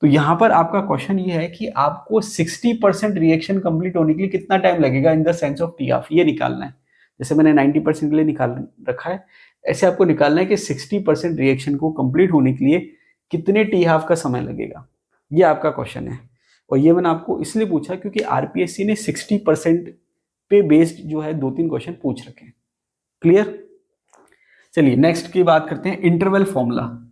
तो यहाँ पर आपका क्वेश्चन ये है कि आपको 60% रिएक्शन कंप्लीट होने के लिए कितना टाइम लगेगा in the sense of T half, ये निकालना है। जैसे मैंने 90% के लिए निकाल रखा है, ऐसे आपको निकालना है कि 60% रिएक्शन को कंप्लीट होने के लिए कितने टी हाफ का समय लगेगा, ये आपका क्वेश्चन है। और ये मैंने आपको इसलिए पूछा क्योंकि आरपीएससी ने 60% पे बेस्ड जो है 2-3 क्वेश्चन पूछ रखे हैं। क्लियर? चलिए नेक्स्ट की बात करते हैं, इंटरवल फॉर्मूला।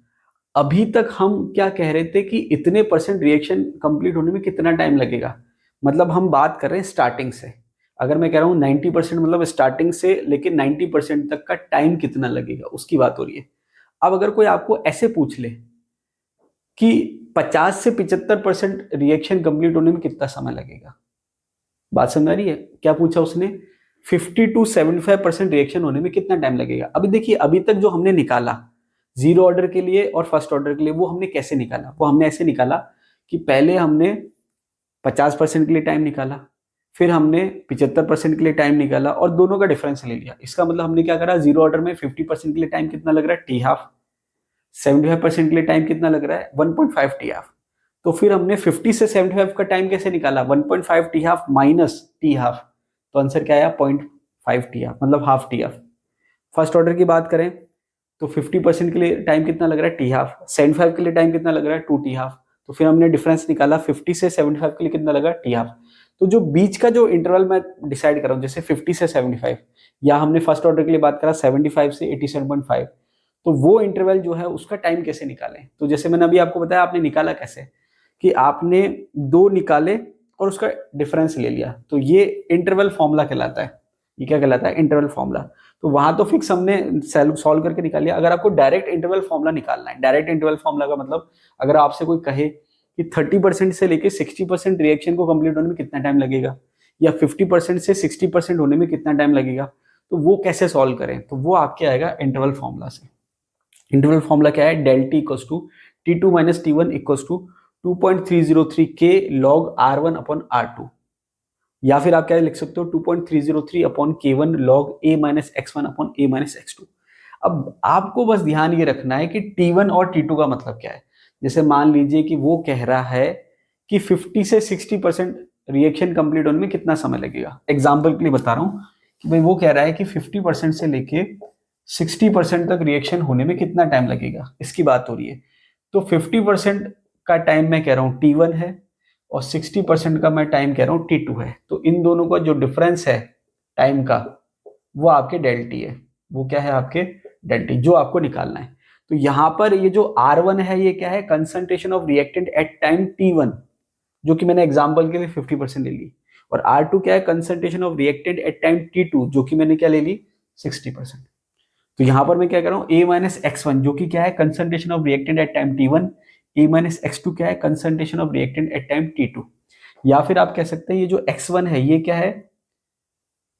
अभी तक हम क्या कह रहे थे कि इतने परसेंट रिएक्शन कंप्लीट होने में कितना टाइम लगेगा, मतलब हम बात कर रहे हैं स्टार्टिंग से। अगर मैं कह रहा हूँ 90% मतलब स्टार्टिंग से लेकिन 90% तक का टाइम कितना लगेगा उसकी बात हो रही है। अब अगर कोई आपको ऐसे पूछ ले कि 50 से 75% रिएक्शन कंप्लीट होने में कितना समय लगेगा, बात समझ आ रही है? क्या पूछा उसने? 50 to 75% रिएक्शन होने में कितना टाइम लगेगा। अभी देखिए, अभी तक जो हमने निकाला जीरो ऑर्डर के लिए और फर्स्ट ऑर्डर के लिए, वो हमने कैसे निकाला? वो हमने ऐसे निकाला कि पहले हमने 50% के लिए टाइम निकाला, फिर हमने 75% के लिए टाइम निकाला और दोनों का डिफरेंस ले लिया। इसका मतलब हमने क्या करा, जीरो ऑर्डर में 50% के लिए टाइम कितना लग रहा है, टी हाफ। 75% के लिए टाइम कितना लग रहा है, 1.5 टी हाफ। तो फिर हमने 50 से 75 का टाइम कैसे निकाला, 1.5 T half minus T half. तो आंसर क्या आया, 0.5 टी हाफ, मतलब half T half. First order की बात करें तो 50% के लिए टाइम कितना लग रहा है, टी हाफ। 75 के लिए टाइम कितना लग रहा है, 2 टी हाफ। तो फिर हमने डिफरेंस निकाला, 50 से 75 के लिए कितना लगा, टी हाफ। तो जो बीच का जो इंटरवल मैं डिसाइड कर रहा हूँ, जैसे 50 से 75, या हमने फर्स्ट ऑर्डर के लिए बात करा 75 से 87.5, तो वो इंटरवल जो है उसका टाइम कैसे निकालें। तो जैसे मैंने अभी आपको बताया, आपने निकाला कैसे कि आपने दो निकाले और उसका डिफरेंस ले लिया, तो ये इंटरवल फॉर्मूला कहलाता है। ये क्या कहलाता है, इंटरवल फॉर्मूला। तो वहां तो फिक्स हमने सॉल्व करके निकाल लिया। अगर आपको डायरेक्ट इंटरवल फॉर्मूला निकालना है, डायरेक्ट इंटरवल फॉर्मूला का मतलब अगर आपसे कोई कहे कि 30% से लेके 60% रिएक्शन को कंप्लीट होने में कितना टाइम लगेगा, या 50% से 60% होने में कितना टाइम लगेगा, तो वो कैसे सॉल्व करें, तो वो आपके आएगा इंटरवल फॉर्मूला से। इंटरवल फॉर्मूला क्या है, del t equals to T2 minus T1 equals to 2.303 k log R1 upon R2, या फिर आप क्या लिख सकते हो, 2.303 upon K1 log A minus X1 upon A minus X2। अब आपको बस ध्यान ये रखना है कि T1 और T2 का मतलब क्या है। जैसे मान लीजिए कि वो कह रहा है कि 50 से 60% रिएक्शन कंप्लीट होने में कितना समय लगेगा। एग्जाम्पल के लिए बता रहा हूँ कि भाई वो कह रहा है कि 50% से लेके 60% तक रिएक्शन होने में कितना टाइम लगेगा, इसकी बात हो रही है। तो 50% का टाइम मैं कह रहा हूँ T1 है और 60% का मैं टाइम कह रहा हूँ T2 है। तो इन दोनों का जो डिफरेंस है टाइम का, वो आपके डेल टी है। वो क्या है, आपके डेल टी, जो आपको निकालना है। तो यहाँ पर ये जो R1 है, ये क्या है, concentration of reactant at time T1, जो कि मैंने एग्जाम्पल के लिए 50% ले ली। और R2 क्या है, concentration of reactant at time T2, जो कि मैंने क्या ले ली, 60%। तो यहां पर मैं क्या कर रहा हूं, A माइनस X1 जो कि क्या है, concentration of reactant at time T1, A minus X2 क्या है, concentration of reactant at time T2। या फिर आप कह सकते हैं ये जो X1 है, ये क्या है,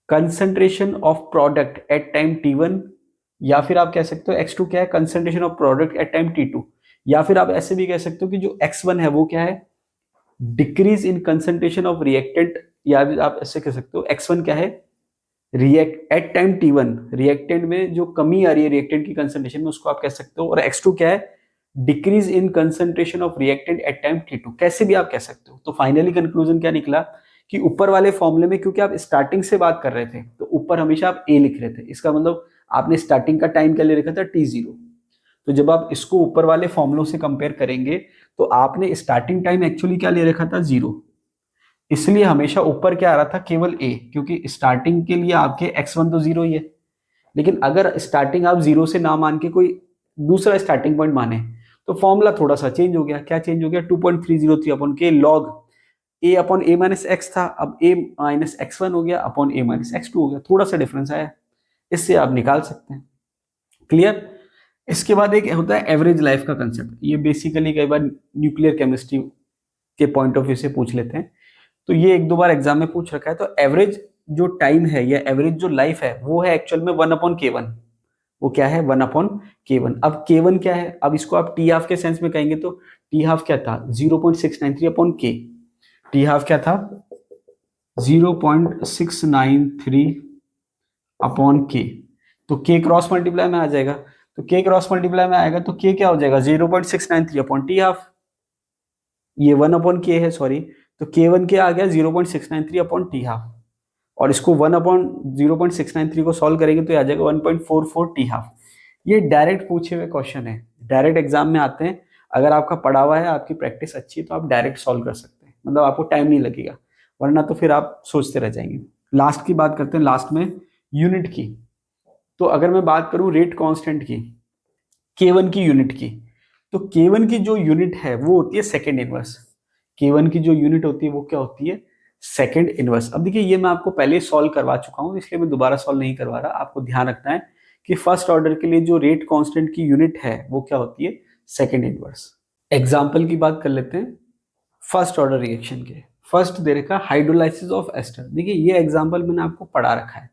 concentration of product at time T1, या फिर आप कह सकते हो X2 क्या है, concentration of product at time T2। या फिर आप ऐसे भी कह सकते हो कि जो X1 है वो क्या है, decrease in concentration of reactant, या आप ऐसे कह सकते हो X1 क्या है, react at time T1, reactant में जो कमी आ रही है रिएक्टेंट की कंसंट्रेशन में, उसको आप कह सकते हो। और X2 क्या है, decrease in concentration of reactant at time T2, कैसे भी आप कह सकते हो। तो फाइनली कंक्लूजन क्या निकला कि ऊपर वाले फॉर्मूले में, क्योंकि आप स्टार्टिंग से बात कर रहे थे, तो ऊपर हमेशा आप A लिख रहे थे, इसका मतलब आपने स्टार्टिंग का टाइम क्या ले रखा था, T0। तो जब आप इसको ऊपर वाले फॉर्मूलों से कंपेयर करेंगे तो आपने स्टार्टिंग टाइम एक्चुअली क्या ले रखा था, 0। इसलिए हमेशा ऊपर क्या आ रहा था, केवल A, क्योंकि स्टार्टिंग के लिए आपके X1 तो 0 ही है। लेकिन अगर स्टार्टिंग आप 0 से ना मान के कोई दूसरा स्टार्टिंग पॉइंट माने, तो फॉर्मूला थोड़ा सा चेंज हो गया। क्या चेंज हो गया, 2.303 अपॉन के log A upon A minus x था, अब A माइनस X1 हो गया अपॉन A माइनस X2 हो गया, थोड़ा सा डिफरेंस आया। इससे आप निकाल सकते हैं। क्लियर? इसके बाद एक होता है एवरेज लाइफ का कंसेप्ट। ये बेसिकली कई बार न्यूक्लियर केमिस्ट्री के पॉइंट ऑफ व्यू से पूछ लेते हैं, तो ये एक दो बार एग्जाम में पूछ रखा है। तो एवरेज जो टाइम है या एवरेज जो लाइफ है, वो है एक्चुअल में 1/K1। वो क्या है, 1/K1। अब K1 क्या है, अब इसको आप टी हाफ के सेंस में कहेंगे तो टी हाफ क्या था, 0.693 अपॉन K। टी हाफ क्या था, 0.693 अपॉन K। तो K क्रॉस मल्टीप्लाई में आ जाएगा। तो k क्रॉस मल्टीप्लाई में आएगा तो k क्या हो जाएगा 0.693 अपॉन टी हाफ, ये 1 अपॉन k है सॉरी, तो k1 क्या आ गया 0.693 अपॉन टी हाफ, और इसको 1 अपॉन 0.693 को सॉल्व करेंगे तो आ जाएगा 1.44 टी हाफ। ये डायरेक्ट पूछे हुए क्वेश्चन है, डायरेक्ट एग्जाम में आते हैं। अगर आपका पढ़ा हुआ है, आपकी प्रैक्टिस अच्छी है, तो आप डायरेक्ट सॉल्व कर सकते हैं, मतलब आपको टाइम नहीं लगेगा, वरना तो फिर आप सोचते रह जाएंगे। लास्ट की बात करते हैं, लास्ट में यूनिट की। तो अगर मैं बात करूं रेट कांस्टेंट की, K1 की यूनिट की, तो K1 की जो यूनिट है वो होती है सेकेंड इनवर्स। K1 की जो यूनिट होती है वो क्या होती है, सेकेंड इनवर्स। अब देखिए ये मैं आपको पहले सॉल्व करवा चुका हूं, इसलिए मैं दोबारा सॉल्व नहीं करवा रहा। आपको ध्यान रखना है कि फर्स्ट ऑर्डर के लिए जो रेट कांस्टेंट की यूनिट है वो क्या होती है, सेकेंड इनवर्स। एग्जाम्पल की बात कर लेते हैं फर्स्ट ऑर्डर रिएक्शन के। फर्स्ट दे रखा हाइड्रोलाइसिस ऑफ एस्टर। देखिए ये एग्जाम्पल मैंने आपको पढ़ा रखा है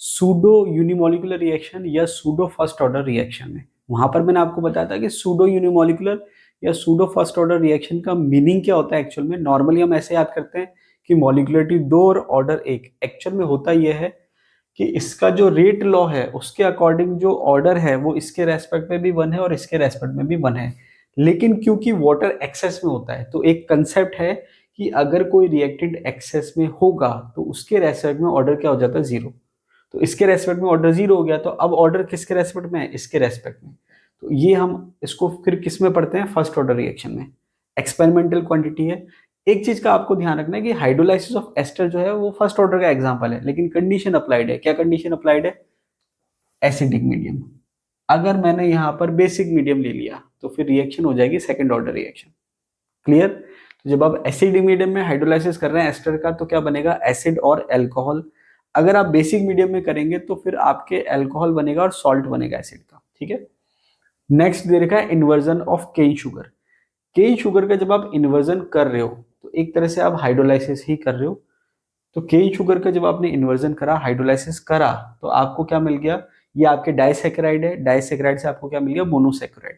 सूडो यूनिमोलिकुलर रिएक्शन या सूडो फर्स्ट ऑर्डर रिएक्शन में। वहां पर मैंने आपको बताया था कि सूडो यूनिमोलिकुलर या सूडो फर्स्ट ऑर्डर रिएक्शन का मीनिंग क्या होता है एक्चुअल में। नॉर्मली हम ऐसे याद करते हैं कि मॉलिक्युलरिटी 2 और ऑर्डर 1। एक्चुअल में होता यह है कि इसका जो रेट लॉ है उसके अकॉर्डिंग जो ऑर्डर है वो इसके रेस्पेक्ट में भी 1 है और इसके रेस्पेक्ट में भी 1 है। लेकिन क्योंकि वाटर एक्सेस में होता है तो एक कंसेप्ट है कि अगर कोई रिएक्टेंट एक्सेस में होगा तो उसके रेस्पेक्ट में ऑर्डर क्या हो जाता है, 0। तो इसके रेस्पेक्ट में ऑर्डर 0 हो गया, तो अब ऑर्डर किसके रेस्पेक्ट में है, इसके रेस्पेक्ट में। तो ये हम इसको फिर किस में पढ़ते हैं, फर्स्ट ऑर्डर रिएक्शन में। एक्सपेरिमेंटल क्वांटिटी है। एक चीज का आपको ध्यान रखना है कि हाइड्रोलाइसिस ऑफ एस्टर जो है वो फर्स्ट ऑर्डर का एग्जांपल है, लेकिन कंडीशन अप्लाइड है। क्या कंडीशन अप्लाइड है, एसिडिक मीडियम। अगर मैंने यहाँ पर बेसिक मीडियम ले लिया तो फिर रिएक्शन हो जाएगी सेकंड ऑर्डर रिएक्शन। क्लियर। तो जब आप एसिडिक मीडियम में हाइड्रोलाइसिस कर रहे हैं एस्टर का तो क्या बनेगा, एसिड और एल्कोहल। अगर आप बेसिक मीडियम में करेंगे तो फिर आपके एल्कोहल बनेगा और सॉल्ट बनेगा एसिड का। ठीक है। नेक्स्ट दे रखा है inversion of cane sugar. Cane sugar का जब आप इन्वर्जन कर रहे हो तो एक तरह से आप हाइड्रोलाइसिस ही कर रहे हो। तो केन शुगर का जब आपने इन्वर्जन करा, हाइड्रोलाइसिस करा, तो आपको क्या मिल गया, ये आपके डाइसैकेराइड है। डाइसैकेराइड से आपको क्या मिल गया, मोनोसैकेराइड,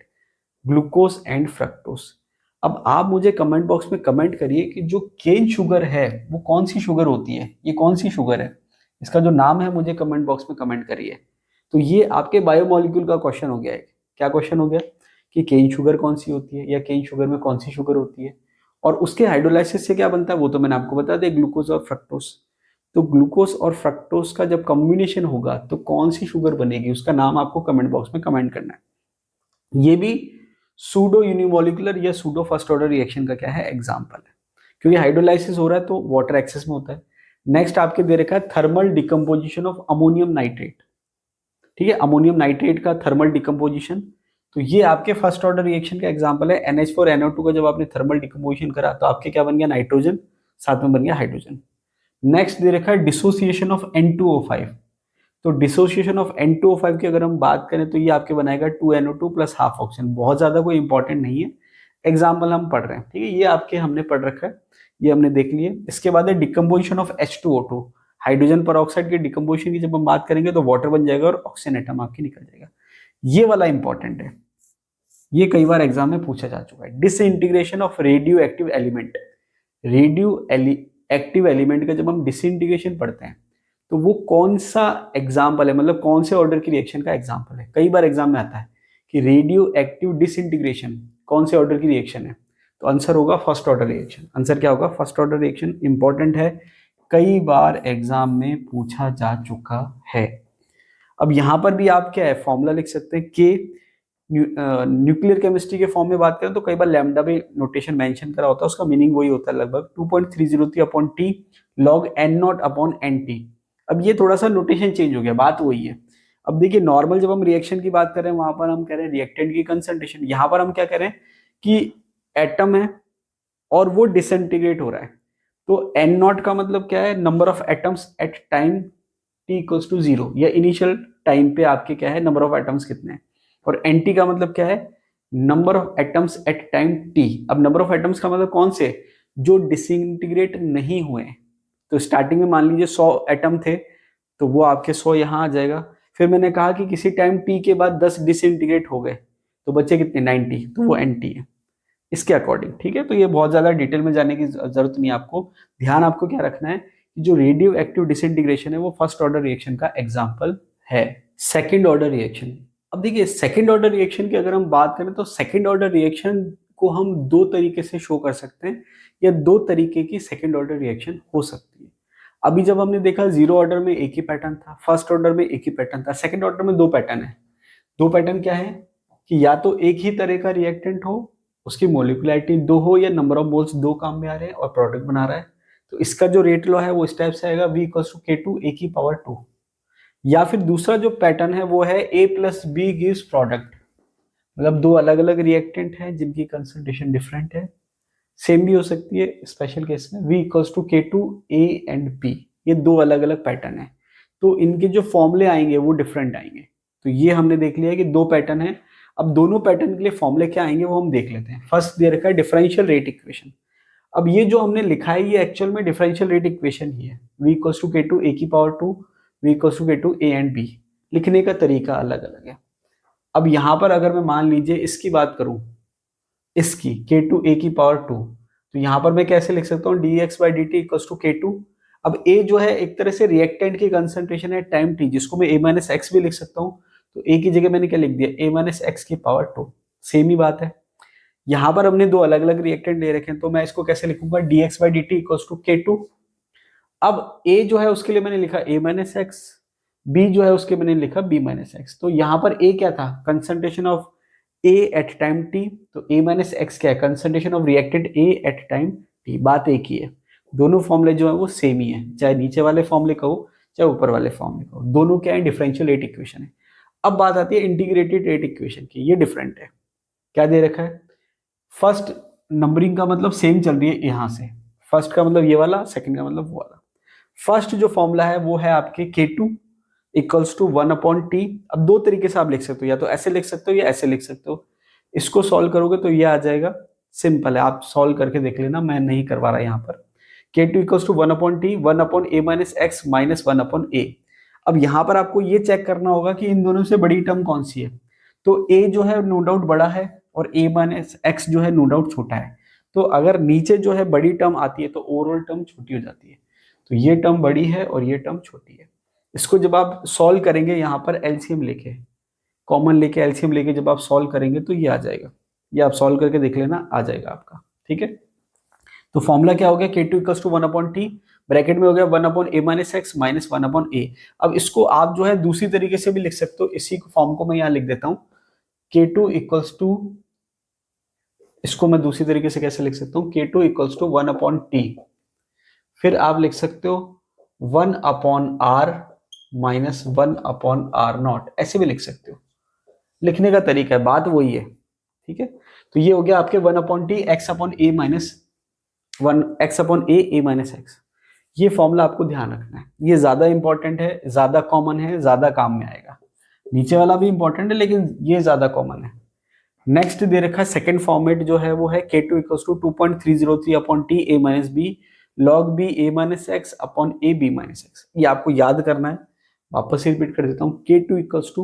ग्लूकोज एंड फ्रक्टोज। अब आप मुझे कमेंट बॉक्स में कमेंट करिए कि जो केन शुगर है वो कौन सी शुगर होती है, ये कौन सी शुगर है, इसका जो नाम है मुझे कमेंट बॉक्स में कमेंट करिए। तो ये आपके बायोमोलिक्यूल का क्वेश्चन हो गया है। क्या क्वेश्चन हो गया कि केन शुगर कौन सी होती है या केन शुगर में कौन सी शुगर होती है, और उसके हाइड्रोलाइसिस से क्या बनता है वो तो मैंने आपको बता दिया, ग्लूकोज और फ्रक्टोज। तो ग्लूकोज और फ्रक्टोज का जब कॉम्बिनेशन होगा तो कौन सी शुगर बनेगी, उसका नाम आपको कमेंट बॉक्स में कमेंट करना है। ये भी सूडो यूनिमोलिकुलर या सूडो फर्स्ट ऑर्डर रिएक्शन का क्या है, एग्जांपल है, क्योंकि हाइड्रोलाइसिस हो रहा है तो वाटर एक्सेस में होता है। नेक्स्ट आपके दे रखा है thermal decomposition of ammonium nitrate. ठीक है, अमोनियम नाइट्रेट का थर्मल डिकम्पोजिशन। तो ये आपके फर्स्ट ऑर्डर रिएक्शन का एग्जांपल है। NH4NO2 का जब आपने थर्मल डिकम्पोजिशन करा तो आपके क्या बन गया, नाइट्रोजन, साथ में बन गया हाइड्रोजन। नेक्स्ट दे रखा है डिसोसिएशन ऑफ N2O5। तो डिसोसिएशन ऑफ N2O5 की अगर हम बात करें तो ये आपके बनाएगा 2NO2 प्लस हाफ ऑक्सीजन। बहुत ज्यादा कोई इंपॉर्टेंट नहीं है, एग्जाम्पल हम पढ़ रहे हैं। ठीक है, ये आपके हमने पढ़ रखा है, ये हमने देख लिए। इसके बाद है डिकम्पोजिशन ऑफ H2O2। हाइड्रोजन पर ऑक्साइड के डिकम्पोजिशन की जब हम बात करेंगे तो वाटर बन जाएगा और ऑक्सीजन एटम आपकी निकल जाएगा। ये वाला इंपॉर्टेंट है, ये कई बार एग्जाम में पूछा जा चुका है। Disintegration of radio active element. Radio active element का जब हम डिसइंटीग्रेशन पढ़ते हैं तो वो कौन सा एग्जाम्पल है, मतलब कौन से ऑर्डर की रिएक्शन का एग्जाम्पल है। कई बार एग्जाम में आता है कि रेडियो एक्टिव डिसइंटीग्रेशन कौन से ऑर्डर की रिएक्शन है, तो आंसर होगा फर्स्ट ऑर्डर रिएक्शन। आंसर क्या होगा, फर्स्ट ऑर्डर रिएक्शन। इंपॉर्टेंट है, कई बार एग्जाम में पूछा जा चुका है। अब यहां पर भी आप क्या है, फॉर्मूला लिख सकते हैं के। न्यूक्लियर केमिस्ट्री के फॉर्म में बात करें तो कई बार लैम्डा में नोटेशन मेंशन करा होता है, उसका मीनिंग वही होता है लगभग 2.303 upon t log N0 upon NT। अब ये थोड़ा सा नोटेशन चेंज हो गया, बात वही है। अब देखिए नॉर्मल जब हम रिएक्शन की बात कर रहे हैं वहां पर हम कह रहे हैं रिएक्टेंट की कंसंट्रेशन, यहां पर हम क्या कह रहे हैं कि एटम है और वो डिसइंटीग्रेट हो रहा है। तो N0 का मतलब क्या है, number of atoms at time t equals to 0, या इनिशियल टाइम पे आपके क्या है नंबर ऑफ एटम्स कितने हैं। और NT का मतलब क्या है, number of atoms at time t। अब नंबर ऑफ एटम्स का मतलब कौन से, जो डिसइंटीग्रेट नहीं हुए। तो स्टार्टिंग में मान लीजिए 100 एटम थे तो वो आपके 100 यहाँ आ जाएगा। फिर मैंने कहा कि किसी टाइम t के बाद 10 डिसइंटीग्रेट हो गए तो बच्चे कितने, 90, तो वो NT है इसके अकॉर्डिंग। ठीक है, तो ये बहुत ज्यादा डिटेल में जाने की जरूरत नहीं है आपको। ध्यान आपको क्या रखना है कि जो रेडियो एक्टिव डिसइंटीग्रेशन है वो फर्स्ट ऑर्डर रिएक्शन का एग्जाम्पल है। Second order reaction. अब देखिए सेकंड ऑर्डर रिएक्शन की अगर हम बात करें तो सेकंड ऑर्डर रिएक्शन को हम दो तरीके से शो कर सकते हैं, या दो तरीके की सेकंड ऑर्डर रिएक्शन हो सकती है। अभी जब हमने देखा जीरो ऑर्डर में एक ही पैटर्न था, फर्स्ट ऑर्डर में एक ही पैटर्न था, सेकंड ऑर्डर में दो पैटर्न है। दो पैटर्न क्या है कि या तो एक ही तरह का रिएक्टेंट हो, उसकी मोलिकुलरिटी दो हो, या नंबर ऑफ मोल्स दो काम में आ रहे हैं और प्रोडक्ट बना रहा है। तो इसका जो रेट लॉ है वो इस टाइप से आएगा, V equals to K2 A की पावर 2। या फिर दूसरा जो पैटर्न है वो है A plus b gives product, मतलब दो अलग अलग रिएक्टेंट हैं जिनकी कंसंट्रेशन डिफरेंट है। सेम भी हो सकती है स्पेशल केस में, V equals to K2 A and B। ये दो अलग अलग पैटर्न है, तो इनके जो फॉर्मूले आएंगे वो डिफरेंट आएंगे। तो ये हमने देख लिया है कि दो पैटर्न है। अब दोनों पैटर्न के लिए फॉर्मूले क्या आएंगे वो हम देख लेते हैं। फर्स्ट दे रखा है डिफरेंशियल रेट इक्वेशन। अब ये जो हमने लिखा है ये एक्चुअल में डिफरेंशियल रेट इक्वेशन ही है, V equals to K2 A की power 2, V equals to K2 A and B। लिखने का तरीका अलग अलग है। अब यहां पर अगर मैं मान लीजिए इसकी बात करूं, इसकी K2 A की पावर 2, तो यहां पर मैं कैसे लिख सकता हूं, dx by d t equals to K2। अब A जो है एक तरह से रिएक्टेंट की कंसंट्रेशन है टाइम t, जिसको मैं A माइनस एक्स भी लिख सकता हूं। तो A की जगह मैंने क्या लिख दिया, A माइनस एक्स की पावर 2। सेम ही बात है। यहां पर हमने दो अलग अलग रिएक्टेंट ले रखे हैं, तो मैं इसको कैसे लिखूंगा, dx by d t equals to K2। अब A जो है उसके लिए मैंने लिखा A माइनस एक्स, B जो है उसके मैंने लिखा B माइनस एक्स। तो यहाँ पर A क्या था, concentration of A at time t, तो A माइनस एक्स क्या है, concentration of reactant A at time t। बात एक ही है, दोनों फॉर्मूले जो है वो सेम ही है, चाहे नीचे वाले फॉर्मूले कहो चाहे ऊपर वाले फॉर्मूले कहो, दोनों क्या है, डिफरेंशियल रेट इक्वेशन है। अब बात आती है इंटीग्रेटेड रेट इक्वेशन की, ये डिफरेंट है। क्या दे रखा है, फर्स्ट नंबरिंग का मतलब सेम चल रही है यहां से, फर्स्ट का मतलब ये वाला, सेकंड का मतलब वो वाला। फर्स्ट जो फॉर्मूला है वो है आपके K2 इक्वल्स टू 1/t। अब दो तरीके से आप लिख सकते हो, या तो ऐसे लिख सकते हो या ऐसे लिख सकते हो। इसको सॉल्व करोगे तो ये आ जाएगा, सिंपल है, आप सॉल्व करके देख लेना, मैं नहीं करवा रहा यहाँ पर। K2 equals to 1/t 1/a minus x minus 1/a। अब यहाँ पर आपको ये चेक करना होगा कि इन दोनों से बड़ी टर्म कौन सी है। तो a जो है नो डाउट बड़ा है और a माइनस एक्स जो है नो डाउट छोटा है। तो अगर नीचे जो है बड़ी टर्म आती है तो ओवरऑल टर्म छोटी हो जाती है। तो ये टर्म बड़ी है और ये टर्म छोटी है। इसको जब आप सॉल्व करेंगे यहाँ पर एलसीएम लेके, कॉमन लेके एलसीएम लेके जब आप सॉल्व करेंगे तो ये आ जाएगा। ये आप सॉल्व करके देख लेना, आ जाएगा आपका, ठीक है। तो फॉर्मूला क्या हो गया, K2 equals to 1/t, bracket में हो गया 1/a minus x minus 1/a। अब इसको आप जो है दूसरी तरीके से भी लिख सकते हो, इसी फॉर्म को मैं यहाँ लिख देता हूँ, K2 इक्वल्स टू, इसको मैं दूसरी तरीके से कैसे लिख सकता हूँ, K2 इक्वल्स टू 1/t, फिर आप लिख सकते हो 1/r माइनस 1/r0, ऐसे भी लिख सकते हो। लिखने का तरीका है, बात वही है, ठीक है। तो ये हो गया आपके 1/t x/a minus 1 x/a a minus x. ये फॉर्मूला आपको ध्यान रखना है, ये ज्यादा इंपॉर्टेंट है, ज्यादा कॉमन है, ज्यादा काम में आएगा। नीचे वाला भी इंपॉर्टेंट है लेकिन ये ज्यादा कॉमन है। नेक्स्ट दे रखा है सेकंड फॉर्मेट जो है वो है K2 equals to 2.303/t a minus b log b a minus x upon a b minus x. ये आपको याद करना है, वापस से रिपीट कर देता हूँ, K2 equals to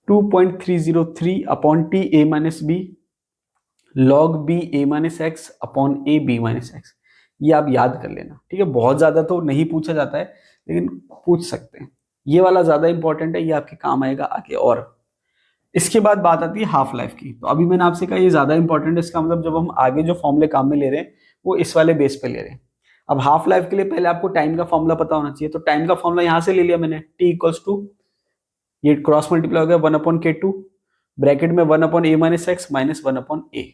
2.303/t a minus b log b a minus x upon a b minus x. ये आप याद कर लेना, ठीक है। बहुत ज्यादा तो नहीं पूछा जाता है लेकिन पूछ सकते हैं, ये वाला ज्यादा इंपॉर्टेंट है, ये आपके काम आएगा आगे। और इसके बाद बात आती है हाफ लाइफ की। तो अभी मैंने आपसे कहा ये ज्यादा इंपॉर्टेंट है, इसका मतलब जब हम आगे जो फॉर्मूले काम में ले रहे हैं वो इस वाले बेस पे ले रहे हैं। अब हाफ लाइफ के लिए पहले आपको टाइम का फॉर्मूला पता होना चाहिए। तो टाइम का फॉर्मूला यहां से ले लिया मैंने, t इक्वल्स टू, ये क्रॉस मल्टीप्लाई हो गया 1/K2, ब्रैकेट में 1/a minus x minus 1/a।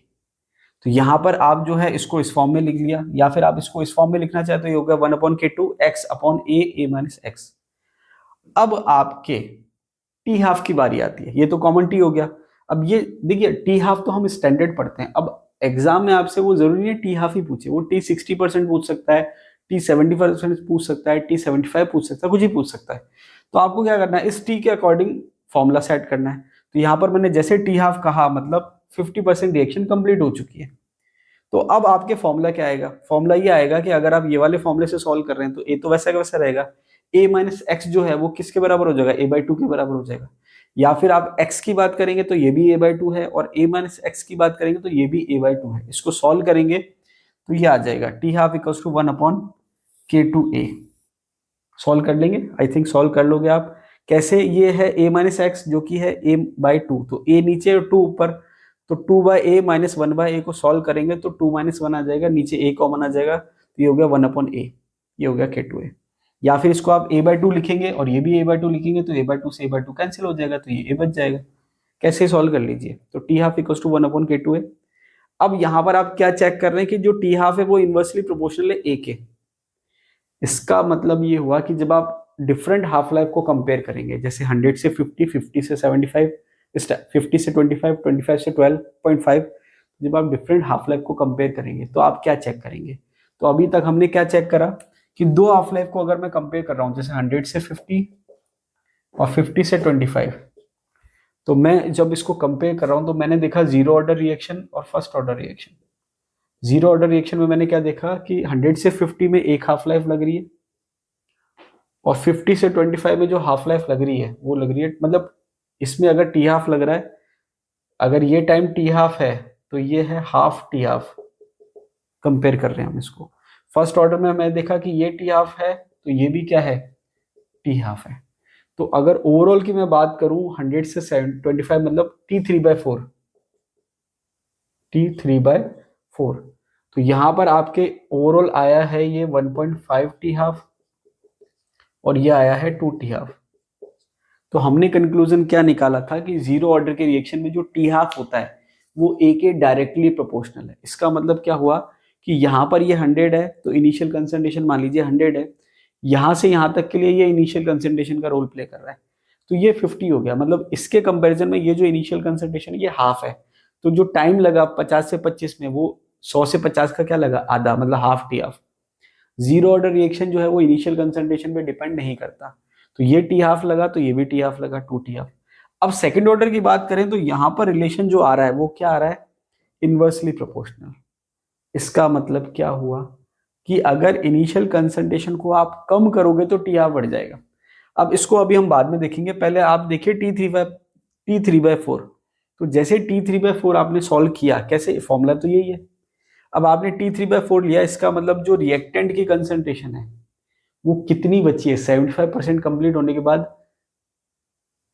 तो यहां पर आप जो है इसको इस फॉर्म में लिख लिया, या फिर आप इसको इस फॉर्म में लिखना चाहे तो ये हो गया 1/K2 x upon a minus x. अब आपके टी हाफ की बारी आती है, ये तो कॉमन टी हो गया। अब ये देखिए टी हाफ तो हम स्टैंडर्ड पढ़ते हैं, अब एग्जाम में आपसे वो जरूरी नहीं है टी हाफ ही पूछे, वो टी 60% पूछ सकता है, टी 70% पूछ सकता है, टी 75 पूछ सकता है, कुछ ही पूछ सकता है। तो आपको क्या करना है, इस टी के अकॉर्डिंग फॉर्मूला सेट करना है। तो यहाँ पर मैंने जैसे टी हाफ कहा मतलब 50% रिएक्शन कंप्लीट हो चुकी है। तो अब आपके फॉर्मूला क्या आएगा, फॉर्मूला ये आएगा कि अगर आप ये वाले फॉर्मूले से सॉल्व कर रहे हैं तो ए तो वैसा का वैसा रहेगा, a माइनस एक्स जो है वो किसके बराबर हो जाएगा, a/2 के बराबर हो जाएगा। या फिर आप x की बात करेंगे तो ये भी a/2 है, और a माइनस एक्स की बात करेंगे तो ये भी a/2 है। इसको सॉल्व करेंगे तो ये आ जाएगा t half equals to 1/K2a। Solve कर लेंगे, आई थिंक सॉल्व कर लोगे आप। कैसे, ये है a माइनस एक्स जो कि है a बाई टू, तो a नीचे और 2 ऊपर, तो 2 बाई ए माइनस 1 बाई ए को सॉल्व करेंगे तो 2 माइनस 1 आ जाएगा, नीचे a कॉमन आ जाएगा, तो ये हो गया 1 अपॉन ए, ये हो गया k2a। या फिर इसको आप a बाई टू लिखेंगे और ये भी a बाई टू लिखेंगे तो a बाई टू से a बाई टू कैंसिल हो जाएगा, तो ये a बच जाएगा। कैसे सॉल्व कर लीजिए, तो t half equal to 1 upon k2a। अब यहाँ पर आप क्या चेक कर रहे हैं कि जो टी हाफ है वो इनवर्सली प्रोपोर्शनल है a के। इसका मतलब ये हुआ कि जब आप डिफरेंट हाफ लाइफ को कंपेयर करेंगे, जैसे 100 से 50, 50 से 75, 50 से 25, 25 से 12.5, जब आप डिफरेंट हाफ लाइफ को कंपेयर करेंगे तो आप क्या चेक करेंगे। तो अभी तक हमने क्या चेक करा कि दो हाफ लाइफ को अगर मैं कंपेयर कर रहा हूं, जैसे 100 से 50 और 50 से 25, तो मैं जब इसको कंपेयर कर रहा हूं तो मैंने देखा जीरो ऑर्डर रिएक्शन और first order reaction. Zero order reaction में मैंने क्या देखा कि 100 से 50 में एक हाफ लाइफ लग रही है और 50 से 25 में जो हाफ लाइफ लग रही है वो लग रही है, मतलब इसमें अगर टी हाफ लग रहा है, अगर ये टाइम टी हाफ है तो ये है हाफ टी हाफ, कंपेयर कर रहे हैं हम इसको। फर्स्ट ऑर्डर में मैंने देखा कि ये टी हाफ है तो ये भी क्या है, टी हाफ है। तो अगर ओवरऑल की मैं बात करूं 100 से 25 मतलब T3/4, T3/4, तो यहां पर आपके ओवरऑल आया है ये 1.5 टी हाफ और ये आया है 2 टी हाफ। तो हमने कंक्लूजन क्या निकाला था कि जीरो ऑर्डर के रिएक्शन में जो टी हाफ होता है वो ए के डायरेक्टली प्रोपोर्शनल है। इसका मतलब क्या हुआ कि यहाँ पर ये 100 है तो इनिशियल कंसंट्रेशन मान लीजिए 100 है, यहाँ से यहाँ तक के लिए ये इनिशियल कंसंट्रेशन का रोल प्ले कर रहा है, तो ये 50 हो गया। मतलब इसके कंपैरिजन में ये जो इनिशियल कंसंट्रेशन ये हाफ है, तो जो टाइम लगा 50 से 25 में वो 100 से 50 का क्या लगा, आधा, मतलब half T half. Zero order reaction जो है वो इनिशियल कंसंट्रेशन पे डिपेंड नहीं करता, तो ये टी हाफ लगा तो ये भी टी हाफ लगा, 2 टी हाफ। अब सेकंड ऑर्डर की बात करें तो यहां पर रिलेशन जो आ रहा है वो क्या आ रहा है, इनवर्सली प्रोपोर्शनल। इसका मतलब क्या हुआ कि अगर इनिशियल कंसंट्रेशन को आप कम करोगे तो टी हाफ बढ़ जाएगा। अब इसको अभी हम बाद में देखेंगे, पहले आप देखिए T3/4। तो जैसे T3/4 आपने सॉल्व किया, कैसे, फॉर्मूला तो यही है। अब आपने T3/4 लिया, इसका मतलब जो रिएक्टेंट की कंसंट्रेशन है वो कितनी बची है, 75% कंप्लीट होने के बाद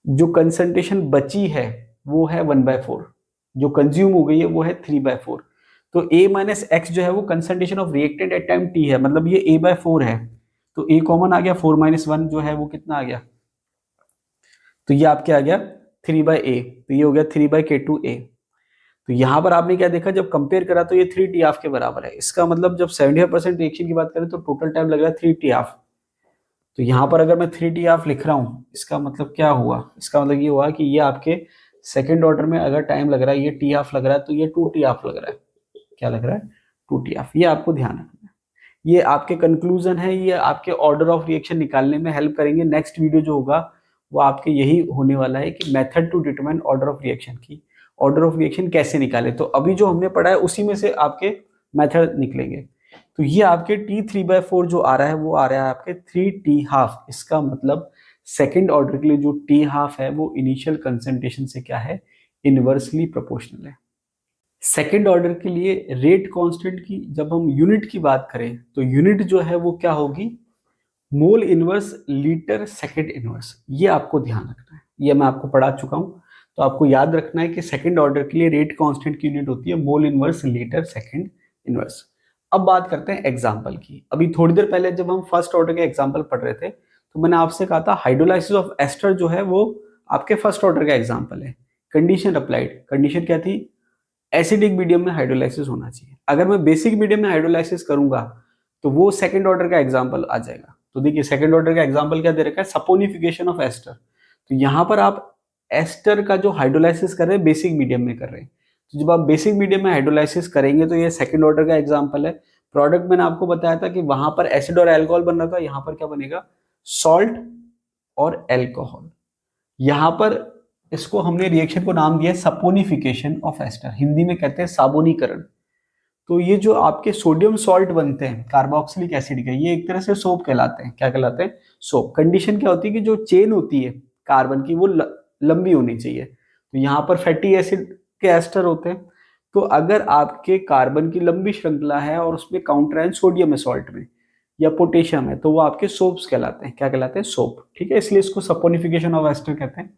जो कंसंट्रेशन बची है वो है 1/4, जो कंज्यूम हो गई है वो है 3/4। तो a माइनस एक्स जो है वो concentration of reactant at time t है, मतलब ये a/4 है, तो a कॉमन आ गया, 4 माइनस 1 जो है वो कितना आ गया, तो ये आपके आ गया 3/a, तो ये हो गया 3/k2a। तो यहाँ पर आपने क्या देखा, जब कंपेयर करा तो ये 3 टी हाफ के बराबर है। इसका मतलब जब 75% रिएक्शन की बात करें तो टोटल टाइम लग रहा है 3 टी हाफ। तो यहाँ पर अगर मैं 3 टी हाफ लिख रहा हूँ, इसका मतलब क्या हुआ, इसका मतलब ये हुआ कि ये आपके सेकंड ऑर्डर में अगर टाइम लग रहा है, ये टी हाफ लग रहा है, तो ये 2 टी हाफ लग रहा है। क्या लग रहा है, 2 टी हाफ। ये आपको ध्यान रखना है। ये आपके कंक्लूजन है, ये आपके ऑर्डर ऑफ रिएक्शन निकालने में हेल्प करेंगे। नेक्स्ट वीडियो जो होगा वो आपके यही होने वाला है कि method to determine order of reaction की, ऑर्डर ऑफ रिएक्शन कैसे निकाले। तो अभी जो हमने पढ़ा है उसी में से आपके मेथड निकलेंगे। तो ये आपके T3/4 जो आ रहा है वो आ रहा है आपके 3 टी हाफ। इसका मतलब सेकेंड ऑर्डर के लिए जो टी हाफ है वो इनिशियल कंसंट्रेशन से क्या है, इनवर्सली प्रोपोर्शनल है। सेकेंड ऑर्डर के लिए रेट कांस्टेंट की जब हम यूनिट की बात करें तो यूनिट जो है वो क्या होगी, mole inverse litre second inverse. ये आपको ध्यान रखना है, ये मैं आपको पढ़ा चुका हूं, तो आपको याद रखना है कि सेकेंड ऑर्डर के लिए रेट कांस्टेंट की यूनिट होती है mole inverse litre second inverse. अब बात करते हैं एग्जाम्पल की। अभी थोड़ी देर पहले जब हम फर्स्ट ऑर्डर के एग्जाम्पल पढ़ रहे थे तो मैंने आपसे कहा था हाइड्रोलाइसिस ऑफ एस्टर जो है वो आपके फर्स्ट ऑर्डर का एग्जाम्पल है। कंडीशन अप्लाइड, कंडीशन क्या थी, एसिडिक मीडियम में हाइड्रोलाइसिस होना चाहिए। अगर मैं बेसिक मीडियम में हाइड्रोलाइसिस करूंगा तो वो सेकंड ऑर्डर का एग्जांपल आ जाएगा। तो देखिए सेकंड ऑर्डर का एग्जांपल क्या दे रखा है, सपोनिफिकेशन ऑफ एस्टर। तो यहां पर आप एस्टर का जो हाइड्रोलाइसिस कर रहे हैं बेसिक मीडियम में कर रहे हैं, तो जब आप बेसिक मीडियम में हाइड्रोलाइसिस करेंगे तो ये सेकंड ऑर्डर का एग्जाम्पल है। प्रोडक्ट मैंने आपको बताया था कि वहां पर एसिड और एल्कोहल बन रहा था, यहाँ पर क्या बनेगा, सॉल्ट और एल्कोहल। यहाँ पर इसको हमने रिएक्शन को नाम दिया सपोनिफिकेशन ऑफ एस्टर, हिंदी में कहते हैं साबुनीकरण। तो ये जो आपके सोडियम सॉल्ट बनते हैं कार्बोक्सिलिक एसिड के, ये एक तरह से सोप कहलाते हैं। क्या कहलाते हैं, सोप। कंडीशन क्या होती है कि जो चेन होती है कार्बन की वो लंबी होनी चाहिए। तो यहाँ पर फैटी एसिड के एस्टर होते हैं। तो अगर आपके कार्बन की लंबी श्रृंखला है और उसमें काउंटर आयन सोडियम है सॉल्ट में, या पोटेशियम है तो वो आपके सोप्स कहलाते हैं। क्या कहलाते हैं? सोप। ठीक है, इसलिए इसको सपोनिफिकेशन ऑफ एस्टर कहते हैं।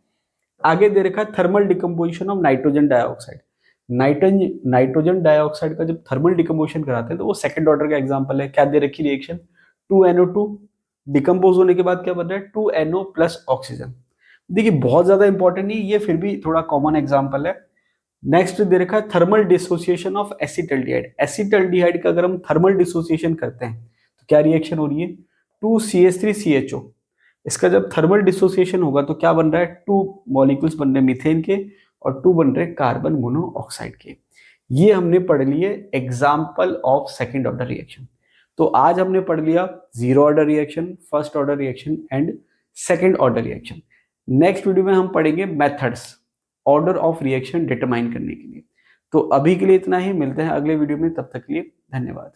आगे दे रखा है thermal decomposition of nitrogen dioxide. Nitrogen dioxide का जब थर्मल डिकम्पोजिशन कराते हैं तो वो सेकंड ऑर्डर का एग्जांपल है। क्या दे रखी रिएक्शन? 2NO2 डिकम्पोज होने के बाद क्या बन रहा है? 2NO plus oxygen. देखिए बहुत ज्यादा इंपॉर्टेंट नहीं, ये फिर भी थोड़ा कॉमन एग्जांपल है। नेक्स्ट दे रखा है thermal dissociation of acetaldehyde. Acetaldehyde का अगर हम थर्मल डिसोसिएशन करते हैं तो क्या रिएक्शन हो रही है? 2CH3CHO। इसका जब थर्मल डिसोसिएशन होगा तो क्या बन रहा है? 2 मॉलिक्यूल्स बन रहे हैं मीथेन के और 2 बन रहे हैं कार्बन मोनोऑक्साइड के। ये हमने पढ़ लिए example of second order reaction. तो आज हमने पढ़ लिया zero order reaction, first order reaction and second order reaction. Next video में हम पढ़ेंगे methods order of reaction determine करने के लिए। तो अभी के लिए इतना ही, मिलते हैं अगले वीडियो में, तब तक के लिए धन्यवाद।